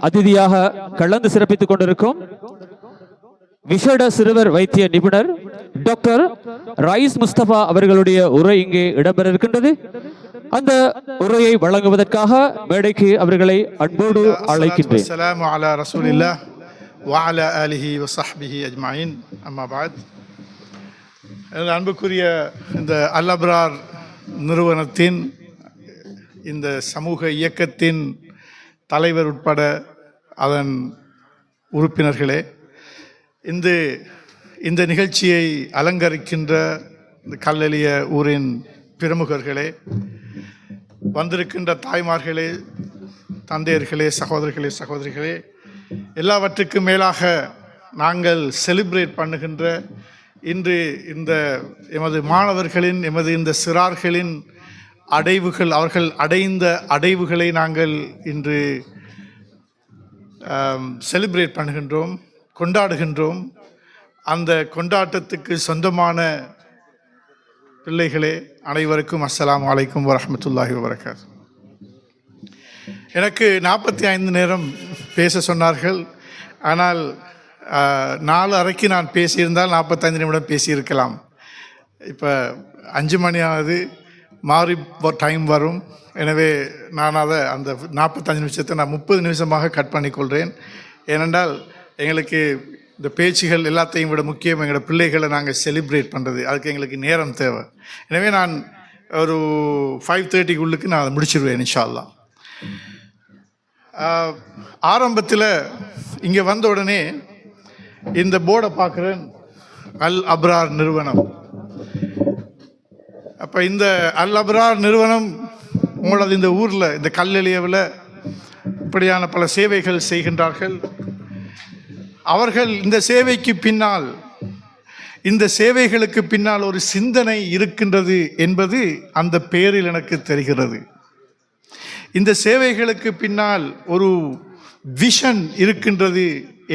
அதிதியாக கலந்து சிறப்பித்துக் கொண்டிருக்கும் விசேட சிறுவர் வைத்திய நிபுணர் டாக்டர் ரைஸ் முஸ்தபா அவர்களுடைய உரை இங்கே இடம்பெற இருக்கின்றது. அந்த உரையை வழங்குவதற்காக மேடைக்கு அவர்களை அன்போடு அழைக்கின்றேன். அஸ்ஸலாமு அலா ரசூலில்லாஹ் வ அலா ஆலிஹி வ ஸஹ்பிஹி அஜ்மஈன். அம்மா பஅத். அன்புக்குரிய இந்த அல் அப்ரார் நிறுவனத்தின் இந்த சமூக இயக்கத்தின் தலைவர் உட்பட அதன் உறுப்பினர்களே, இந்த நிகழ்ச்சியை அலங்கரிக்கின்ற இந்த கல்லெளிய ஊரின் பிரமுகர்களே, வந்திருக்கின்ற தாய்மார்களே, தந்தையர்களே, சகோதரிகளே, எல்லாவற்றுக்கும் மேலாக நாங்கள் செலிப்ரேட் பண்ணுகின்ற இன்று இந்த எமது மாணவர்களின், எமது இந்த சிறார்களின் அடைவுகள், அவர்கள் அடைந்த அடைவுகளை நாங்கள் இன்று செலிப்ரேட் பண்ணுகின்றோம், கொண்டாடுகின்றோம். அந்த கொண்டாட்டத்துக்கு சொந்தமான பிள்ளைகளே அனைவருக்கும் அஸ்ஸலாமு அலைக்கும் வரஹ்மத்துல்லாஹி வபரகாத்துஹு. எனக்கு 45 நேரம் பேச சொன்னார்கள். ஆனால் 4:30 நான் பேசியிருந்தால் 45 நிமிடம் பேசியிருக்கலாம். இப்போ 5 மணி ஆகுது, மாறி டைம் வரும். எனவே நான் அந்த 45 நிமிஷத்தை நான் 30 நிமிஷமாக கட் பண்ணிக்கொள்கிறேன். ஏனென்றால் எங்களுக்கு இந்த பேச்சுகள் எல்லாத்தையும் விட முக்கியம் எங்களோட பிள்ளைகளை நாங்கள் செலிப்ரேட் பண்ணுறது, அதுக்கு எங்களுக்கு நேரம் தேவை. எனவே நான் ஒரு 5:30 நான் அதை முடிச்சிடுவேன் இன்ஷா அல்லாஹ். ஆரம்பத்தில் இங்கே வந்த உடனே இந்த போர்டை பார்க்குறேன், அல் அப்ரார் நிறுவனம். அப்போ இந்த அல் அப்ரார் நிறுவனம் உங்களது இந்த ஊரில், இந்த கல்லெளியவில் இப்படியான பல சேவைகள் செய்கின்றார்கள். அவர்கள் இந்த சேவைக்கு பின்னால், இந்த சேவைகளுக்கு பின்னால் ஒரு சிந்தனை இருக்கின்றது என்பது அந்த பெயரில் எனக்கு தெரிகிறது. இந்த சேவைகளுக்கு பின்னால் ஒரு விஷன் இருக்கின்றது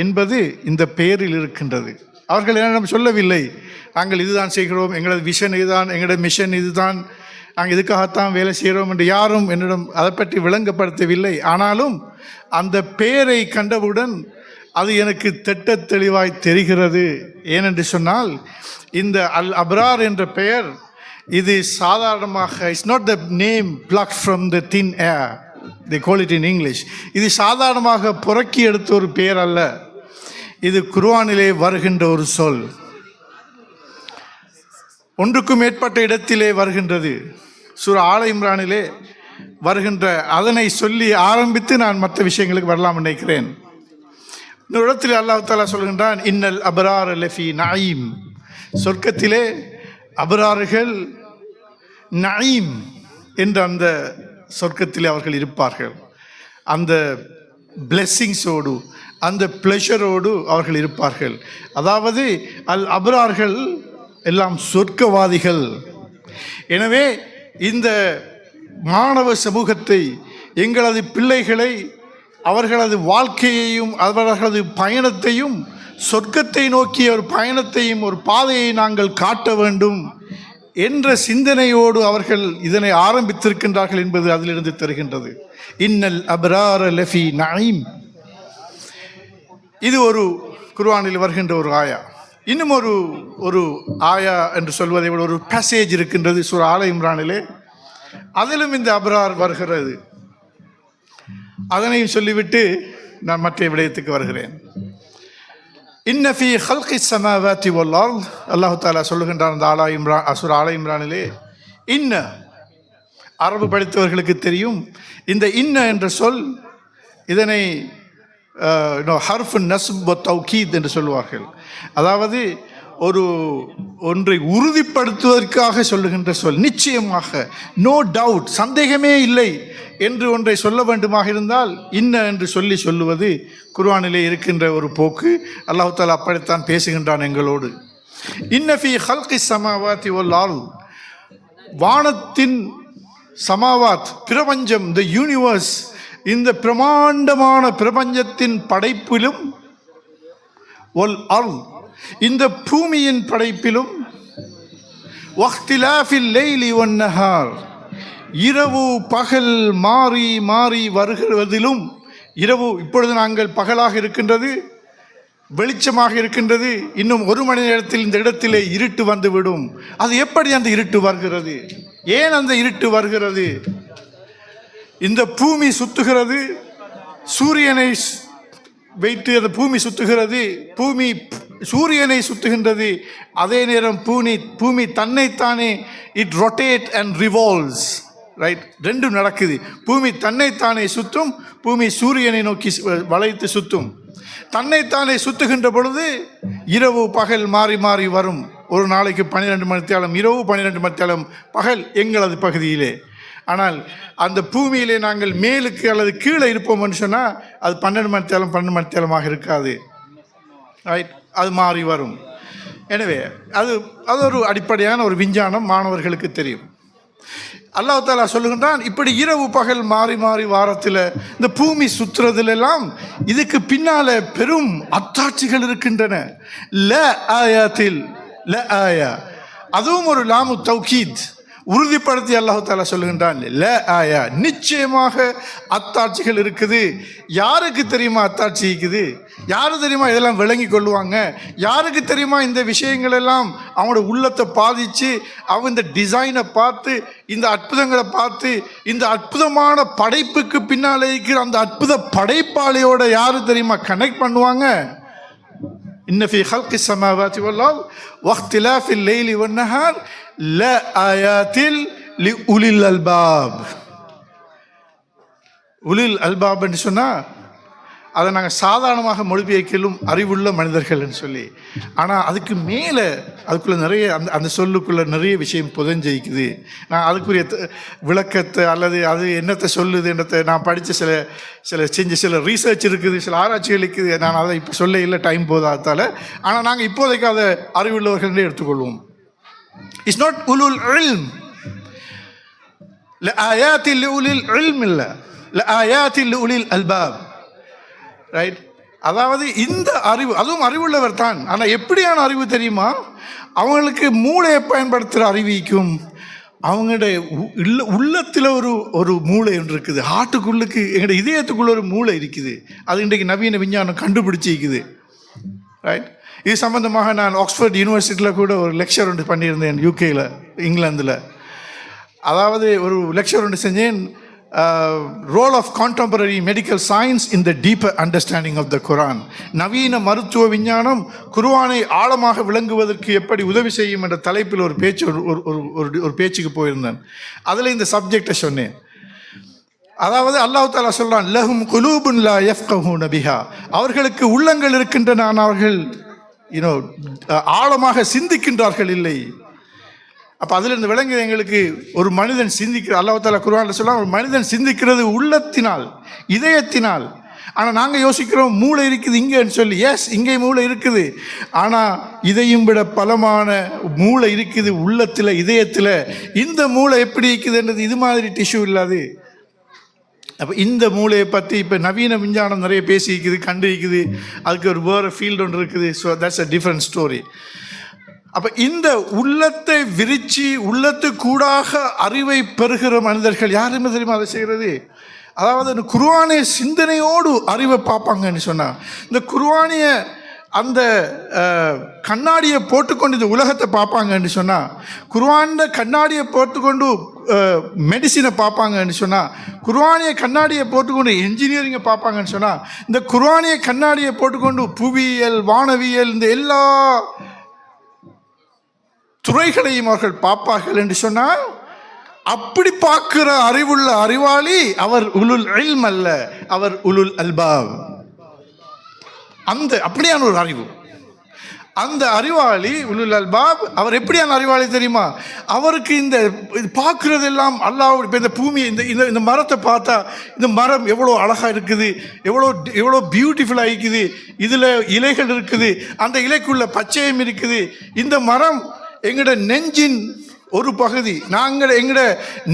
என்பது இந்த பெயரில் இருக்கின்றது. அவர்கள் என்னிடம் சொல்லவில்லை, நாங்கள் இதுதான் செய்கிறோம், எங்களது விஷன் இதுதான், எங்களோட மிஷன் இதுதான், நாங்கள் இதுக்காகத்தான் வேலை செய்கிறோம் என்று யாரும் என்னிடம் அதை பற்றி விளங்கப்படுத்தவில்லை. ஆனாலும் அந்த பெயரை கண்டவுடன் அது எனக்கு திட்ட தெளிவாய் தெரிகிறது. ஏனென்று சொன்னால் இந்த அல் அப்ரார் என்ற பெயர் இது சாதாரணமாக, it's not the name plucked from the thin air, they call it in English. இது சாதாரணமாக புறக்கி எடுத்த ஒரு பெயர் அல்ல. இது குர்ஆனிலே வருகின்ற ஒரு சொல், ஒன்றுக்கும் மேற்பட்ட இடத்திலே வருகின்றது. சூரா ஆல இம்ரானிலே வருகின்ற, அதனை சொல்லி ஆரம்பித்து நான் மற்ற விஷயங்களுக்கு வரலாம் நினைக்கிறேன். இந்த இடத்தில் அல்லாஹ் தஆலா சொல்கின்றான், இன்னல் அப்ரார் லஃபி நஈம். சொர்க்கத்திலே அப்ரார்கள் நஈம் என்ற அந்த சொர்க்கத்திலே அவர்கள் இருப்பார்கள். அந்த பிளெஸ்ஸிங்ஸோடு, அந்த ப்ளஷரோடு அவர்கள் இருப்பார்கள். அதாவது அல் அப்ரார்கள் எல்லாம் சொர்க்கவாதிகள். எனவே இந்த மாணவ சமூகத்தை, எங்களது பிள்ளைகளை, அவர்களது வாழ்க்கையையும் அவர்களது பயணத்தையும், சொர்க்கத்தை நோக்கிய ஒரு பயணத்தையும், ஒரு பாதையை நாங்கள் காட்ட வேண்டும் என்ற சிந்தனையோடு அவர்கள் இதனை ஆரம்பித்திருக்கின்றார்கள் என்பது அதிலிருந்து தெரிகின்றது. இன்னல் அப்ரார லஃபி நஈம். இது ஒரு குர்ஆனில் வருகின்ற ஒரு ஆயா. இன்னும் ஒரு ஆயா என்று சொல்வதை விட ஒரு பேசேஜ் இருக்கின்றது சூரா ஆல இம்ரானிலே, அதிலும் இந்த அப்ரார் வருகிறது. அதனையும் சொல்லிவிட்டு நான் மற்ற விடயத்துக்கு வருகிறேன். இன்ன ஃபீ ஹல்கி ஸமாவாத்தி வல் அர்த். அல்லாஹ் தஆலா சொல்லுகின்றான் அந்த சூரா ஆல இம்ரானிலே, இன்ன, அரபு படித்தவர்களுக்கு தெரியும் இந்த இன்ன என்ற சொல், இதனை ஹர்ஃப் நஸ்ப் வ தௌகீத் என்று சொல்லுவார்கள். அதாவது ஒன்றை உறுதிப்படுத்துவதற்காக சொல்லுகின்ற சொல். நிச்சயமாக, நோ டவுட், சந்தேகமே இல்லை என்று ஒன்றை சொல்ல வேண்டுமாக இருந்தால் இன்ன என்று சொல்லுவது குர்ஆனிலே இருக்கின்ற ஒரு போக்கு. அல்லாஹ் தஆலா அப்படித்தான் பேசுகின்றான் எங்களோடு. இன்ன ஃபீ ஹல்கி ஸமாவாத்தி வல் அர்த். வானத்தின், சமாவாத் பிரபஞ்சம், த யூனிவர்ஸ், இந்த பிரமாண்டமான பிரபஞ்சத்தின் படைப்பிலும், வல் அர்த் இந்த பூமியின் படைப்பிலும், வக்திலாஃபில் லைலி வன் நஹார் இரவு பகல் மாறி மாறி வருகிறதிலும் இரவு இப்பொழுது நாங்கள் பகலாக இருக்கின்றது, வெளிச்சமாக இருக்கின்றது. இன்னும் 1 மணி நேரத்தில் இந்த இடத்திலே இருட்டு வந்துவிடும். அது எப்படி அந்த இருட்டு வருகிறது? ஏன் அந்த இருட்டு வருகிறது? இந்த பூமி சுத்துகிறது, சூரியனை வைத்து அந்த பூமி சுத்துகிறது, பூமி சூரியனை சுத்துகின்றது. அதே நேரம் பூமி தன்னைத்தானே it rotate and revolves, right? ரெண்டும் நடக்குது. பூமி தன்னைத்தானே சுத்தும், பூமி சூரியனை நோக்கி வளைத்து சுத்தும். தன்னைத்தானே சுத்துகின்ற பொழுது இரவு பகல் மாறி மாறி வரும். ஒரு நாளைக்கு 12 மணித்தியாலம் இரவு, 12 மணித்தியாலம் பகல் எங்களது பகுதியிலே. ஆனால் அந்த பூமியிலே நாங்கள் மேலுக்கு அல்லது கீழே இருப்போம்னு சொன்னால் அது 12 மணித்தியாலம் 12 மணித்தியாலமாக இருக்காது, ரைட்? அது மாறி வரும். எனவே அது ஒரு அடிப்படையான ஒரு விஞ்ஞானம் மாணவர்களுக்கு தெரியும். அல்லாஹ் தஆலா சொல்லுகின்றான், இப்படி இரவு பகல் மாறி மாறி வாரத்தில் இந்த பூமி சுற்றுறதுலாம் இதுக்கு பின்னால பெரும் அத்தாட்சிகள் இருக்கின்றன. ல ஆயாத்தில் ல ஆயா, அதுவும் ஒரு லாமு தௌகீத் உறுதிப்படுத்தி அல்லாஹ் தஆலா சொல்லுகின்றான், ல ஆயா, நிச்சயமாக அத்தாட்சிகள் இருக்குது. யாருக்கு தெரியுமா அத்தாட்சி இருக்குது? யாரு தெரியுமா இதெல்லாம் விளங்கி கொள்ளுவாங்க? யாருக்கு தெரியுமா இந்த விஷயங்கள் எல்லாம் அவங்களோட உள்ளத்தை பாதிச்சு அவங்க இந்த டிசைனை பார்த்து, இந்த அற்புதங்களை பார்த்து, இந்த அற்புதமான படைப்புக்கு பின்னாலே இருக்கிற அந்த அற்புத படைப்பாளியோட யாரு தெரியுமா கனெக்ட் பண்ணுவாங்க? இன்ன ஃபீ ஹல்கிஸ் ஸமாவாத்தி வல் அர்த் வக்திலாஃபில் லைலி வன் நஹார் லஆயாத்தில் லிஉலில் அல்பாப். உலில் அல்பாப்னு சொன்னால் அதை நாங்கள் சாதாரணமாக மொழிபெயர்க்கலும் அறிவுள்ள மனிதர்கள்னு சொல்லி. ஆனால் அதுக்கு மேலே அதுக்குள்ளே நிறைய அந்த சொல்லுக்குள்ளே நிறைய விஷயம் புதஞ்சிக்குது. நான் அதுக்குரிய விளக்கத்தை அல்லது அது என்னத்தை சொல்லுது என்னத்தை நான் படித்த சில ரீசர்ச் இருக்குது, சில ஆராய்ச்சிகள் இருக்குது. நான் அதை இப்போ சொல்ல இல்லை, டைம் போதாதால். ஆனால் நாங்கள் இப்போதைக்கு அதை அறிவுள்ளவர்களே எடுத்துக்கொள்வோம். இட்ஸ் நாட் உலுல் இல்ம், லஆயாத்தில் லிஉலில் இல்ம் இல்லை, லஆயாத்தில் லிஉலில் அல்பாப், ரைட்? அதாவது இந்த அறிவு, அதுவும் அறிவுள்ளவர் தான். ஆனால் எப்படியான அறிவு தெரியுமா? அவங்களுக்கு மூளையை பயன்படுத்துகிற அறிவிக்கும். அவங்களுடைய உள்ளத்தில் ஒரு மூளை ஒன்று இருக்குது, ஹார்ட்டுக்குள்ளுக்கு, எங்களுடைய இதயத்துக்குள்ள ஒரு மூளை இருக்குது. அது இன்றைக்கு நவீன விஞ்ஞானம் கண்டுபிடிச்சிக்குது, ரைட்? இது சம்பந்தமாக நான் ஆக்ஸ்ஃபோர்ட் யூனிவர்சிட்டியில் கூட ஒரு லெக்சர் ஒன்று பண்ணியிருந்தேன், யூகேயில், இங்கிலாந்தில். அதாவது ஒரு லெக்சர் ஒன்று செஞ்சேன், role of contemporary medical science in the deeper understanding of the Quran. நவீன மருத்துவ விஞ்ஞானம் குர்ஆனை ஆழமாக விளங்குவதற்கு எப்படி உதவி செய்யும் என்ற தலைப்பில் ஒரு பேச்சு ஒரு பேச்சுக்கு போயிருந்தேன். அதில் இந்த சப்ஜெக்டை சொன்னேன். அதாவது அல்லாஹ் தஆலா சொல்றான், லஹும் குலூபுன் லா யஃப்கஹூன பிஹா, அவர்களுக்கு உள்ளங்கள் இருக்கின்றன, ஆனால் அவர்கள் ஆழமாக சிந்திக்கின்றார்கள் இல்லை. அப்போ அதில் இருந்து விளங்குது எங்களுக்கு, ஒரு மனிதன் சிந்திக்கிற, அல்லாஹ் தஆலா குர்ஆனில் சொல்றான், ஒரு மனிதன் சிந்திக்கிறது உள்ளத்தினால், இதயத்தினால். ஆனால் நாங்கள் யோசிக்கிறோம் மூளை இருக்குது இங்கேன்னு சொல்லி. எஸ், இங்கே மூளை இருக்குது. ஆனால் இதையும் விட பலமான மூளை இருக்குது உள்ளத்தில், இதயத்தில். இந்த மூளை எப்படி இருக்குதுன்றது இது மாதிரி டிஷ்யூ இல்லாது. அப்போ இந்த மூளையை பற்றி இப்போ நவீன விஞ்ஞானம் நிறைய பேசிக்குது, கண்டிருக்குது. அதுக்கு ஒரு வேறு ஃபீல்டு ஒன்று இருக்குது. So that's a different story. அப்போ இந்த உள்ளத்தை விரித்து உள்ளத்துக்கூடாக அறிவை பெறுகிற மனிதர்கள் யாருமே தெரியுமா அதை செய்கிறது? அதாவது குர்ஆனிய சிந்தனையோடு அறிவை பார்ப்பாங்கன்னு சொன்னால், இந்த குர்ஆனிய அந்த கண்ணாடியை போட்டுக்கொண்டு இந்த உலகத்தை பார்ப்பாங்கன்னு சொன்னால், குர்ஆன்ல கண்ணாடியை போட்டுக்கொண்டு மெடிசினை பார்ப்பாங்கன்னு சொன்னால், குர்ஆனிய கண்ணாடியை போட்டுக்கொண்டு என்ஜினியரிங்கை பார்ப்பாங்கன்னு சொன்னால், இந்த குர்ஆனிய கண்ணாடியை போட்டுக்கொண்டு புவியியல், வானவியல், இந்த எல்லா துறைகளையும் அவர்கள் பார்ப்பார்கள் என்று சொன்னால், அப்படி பார்க்கிற அறிவுள்ள அறிவாளி அவர் உலுல் இல்ம் அல்ல, அவர் உலுல் அல்பாப். அந்த அப்படியான ஒரு அறிவு, அந்த அறிவாளி உலுல் அல்பாப். அவர் எப்படியான அறிவாளி தெரியுமா? அவருக்கு இந்த பார்க்குறதெல்லாம் அல்லாஹ். இப்போ இந்த பூமி, இந்த மரத்தை பார்த்தா, இந்த மரம் எவ்வளோ அழகாக இருக்குது, எவ்வளோ பியூட்டிஃபுல்லாக இருக்குது, இதில் இலைகள் இருக்குது, அந்த இலைக்குள்ள பச்சையம் இருக்குது. இந்த மரம் எங்களோட நெஞ்சின் ஒரு பகுதி. நாங்கள் எங்களோட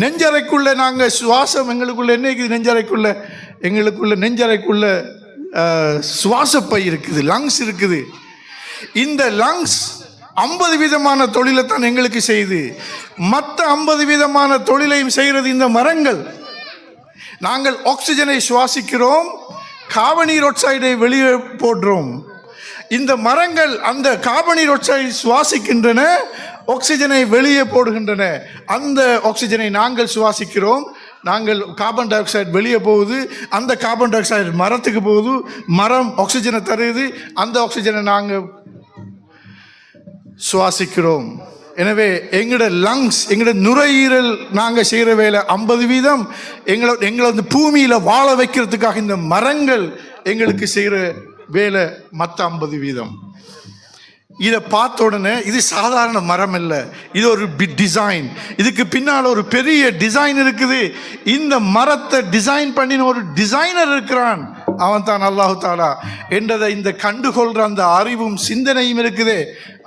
நெஞ்சறைக்குள்ள, நாங்கள் சுவாசம் எங்களுக்குள்ள என்ன இருக்குது? நெஞ்சறைக்குள்ள, எங்களுக்குள்ள நெஞ்சறைக்குள்ள சுவாசப்பை இருக்குது, லங்ஸ் இருக்குது. இந்த லங்ஸ் 50 விதமான தொழிலை தான் எங்களுக்கு செய்யுது. மற்ற 50 விதமான தொழிலையும் செய்கிறது இந்த மரங்கள். நாங்கள் ஆக்சிஜனை சுவாசிக்கிறோம், கார்பனீர் ஆக்சைடை வெளியே போடுறோம். இந்த மரங்கள் அந்த கார்பனீர் ஆக்சைடு சுவாசிக்கின்றன, ஆக்சிஜனை வெளியே போடுகின்றன. அந்த ஆக்சிஜனை நாங்கள் சுவாசிக்கிறோம். நாங்கள் கார்பன் டை ஆக்சைடு வெளியே போகுது, அந்த கார்பன் டை ஆக்சைடு மரத்துக்கு போகுது, மரம் ஆக்சிஜனை தருது, அந்த ஆக்சிஜனை நாங்கள் சுவாசிக்கிறோம். எனவே எங்களோட லங்ஸ், எங்களோட நுரையீரல் நாங்கள் செய்கிற வேலை 50%. எங்களை வந்து பூமியில் வாழ வைக்கிறதுக்காக இந்த மரங்கள் எங்களுக்கு செய்கிற வேலை மற்ற 50%. இதை பார்த்த உடனே இது சாதாரண மரம் இல்லை, இது ஒரு டிசைன். இதுக்கு பின்னால் ஒரு பெரிய டிசைன் இருக்குது. இந்த மரத்தை டிசைன் பண்ணின ஒரு டிசைனர் இருக்கிறான், அவன் தான் அல்லாஹு தாலா என்றதை இந்த கண்டுகொள்கிற அந்த அறிவும் சிந்தனையும் இருக்குதே,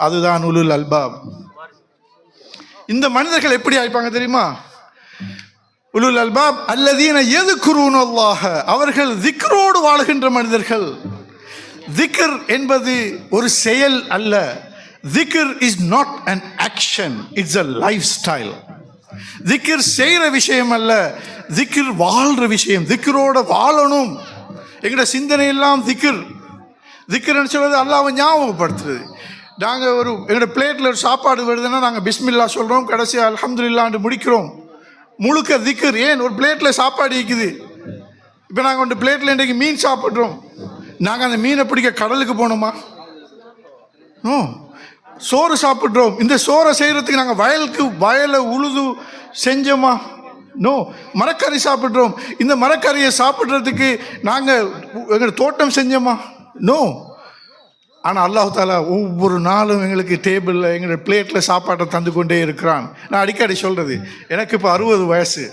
அதுதான் உலுல் அல்பாப். இந்த மனிதர்கள் எப்படி ஆயிப்பாங்க தெரியுமா? உலுல் அல்பாப் அல்லதீன யذ்குரூன அல்லாஹ, அவர்கள் திக்ரோடு வாழுகின்ற மனிதர்கள். திக்ர் என்பது ஒரு செயல் அல்ல. திக்ர் is not an action, it's a lifestyle. திக்ர் செய்கிற விஷயம் அல்ல, திக்ர் வாழ்கிற விஷயம். திக்ரோட வாழணும். எங்களோட சிந்தனை எல்லாம் திக்ர். திக்ர்னு சொல்றது அல்லாஹ்வை ஞாபகப்படுத்துறது. நாங்கள் எங்களோட பிளேட்டில் ஒரு சாப்பாடு வருதுன்னா நாங்கள் பிஸ்மில்லா சொல்கிறோம், கடைசியாக அல்ஹம்துலில்லாஹ்னு முடிக்கிறோம். முழுக்க திக்ர். ஏன்? ஒரு பிளேட்டில் சாப்பாடு இருக்குது. இப்போ நாங்கள் ஒரு பிளேட்டில் இன்றைக்கு மீன் சாப்பிட்றோம். நாங்கள் அந்த மீனை பிடிக்க கடலுக்கு போனோமா? சோறு சாப்பிட்றோம். இந்த சோறை செய்கிறதுக்கு நாங்கள் வயலை உழுது செஞ்சோமா? நோ. மரக்கறி சாப்பிட்றோம். இந்த மரக்கறியை சாப்பிட்றதுக்கு நாங்கள் எங்கள் தோட்டம் செஞ்சோமா? நோ. ஆனால் அல்லாஹ் தாலா ஒவ்வொரு நாளும் எங்களுக்கு டேபிளில் எங்களோட பிளேட்டில் சாப்பாட்டை தந்து கொண்டே இருக்கிறான். நான் அடிக்கடி சொல்கிறது, எனக்கு இப்போ 60 வயசு.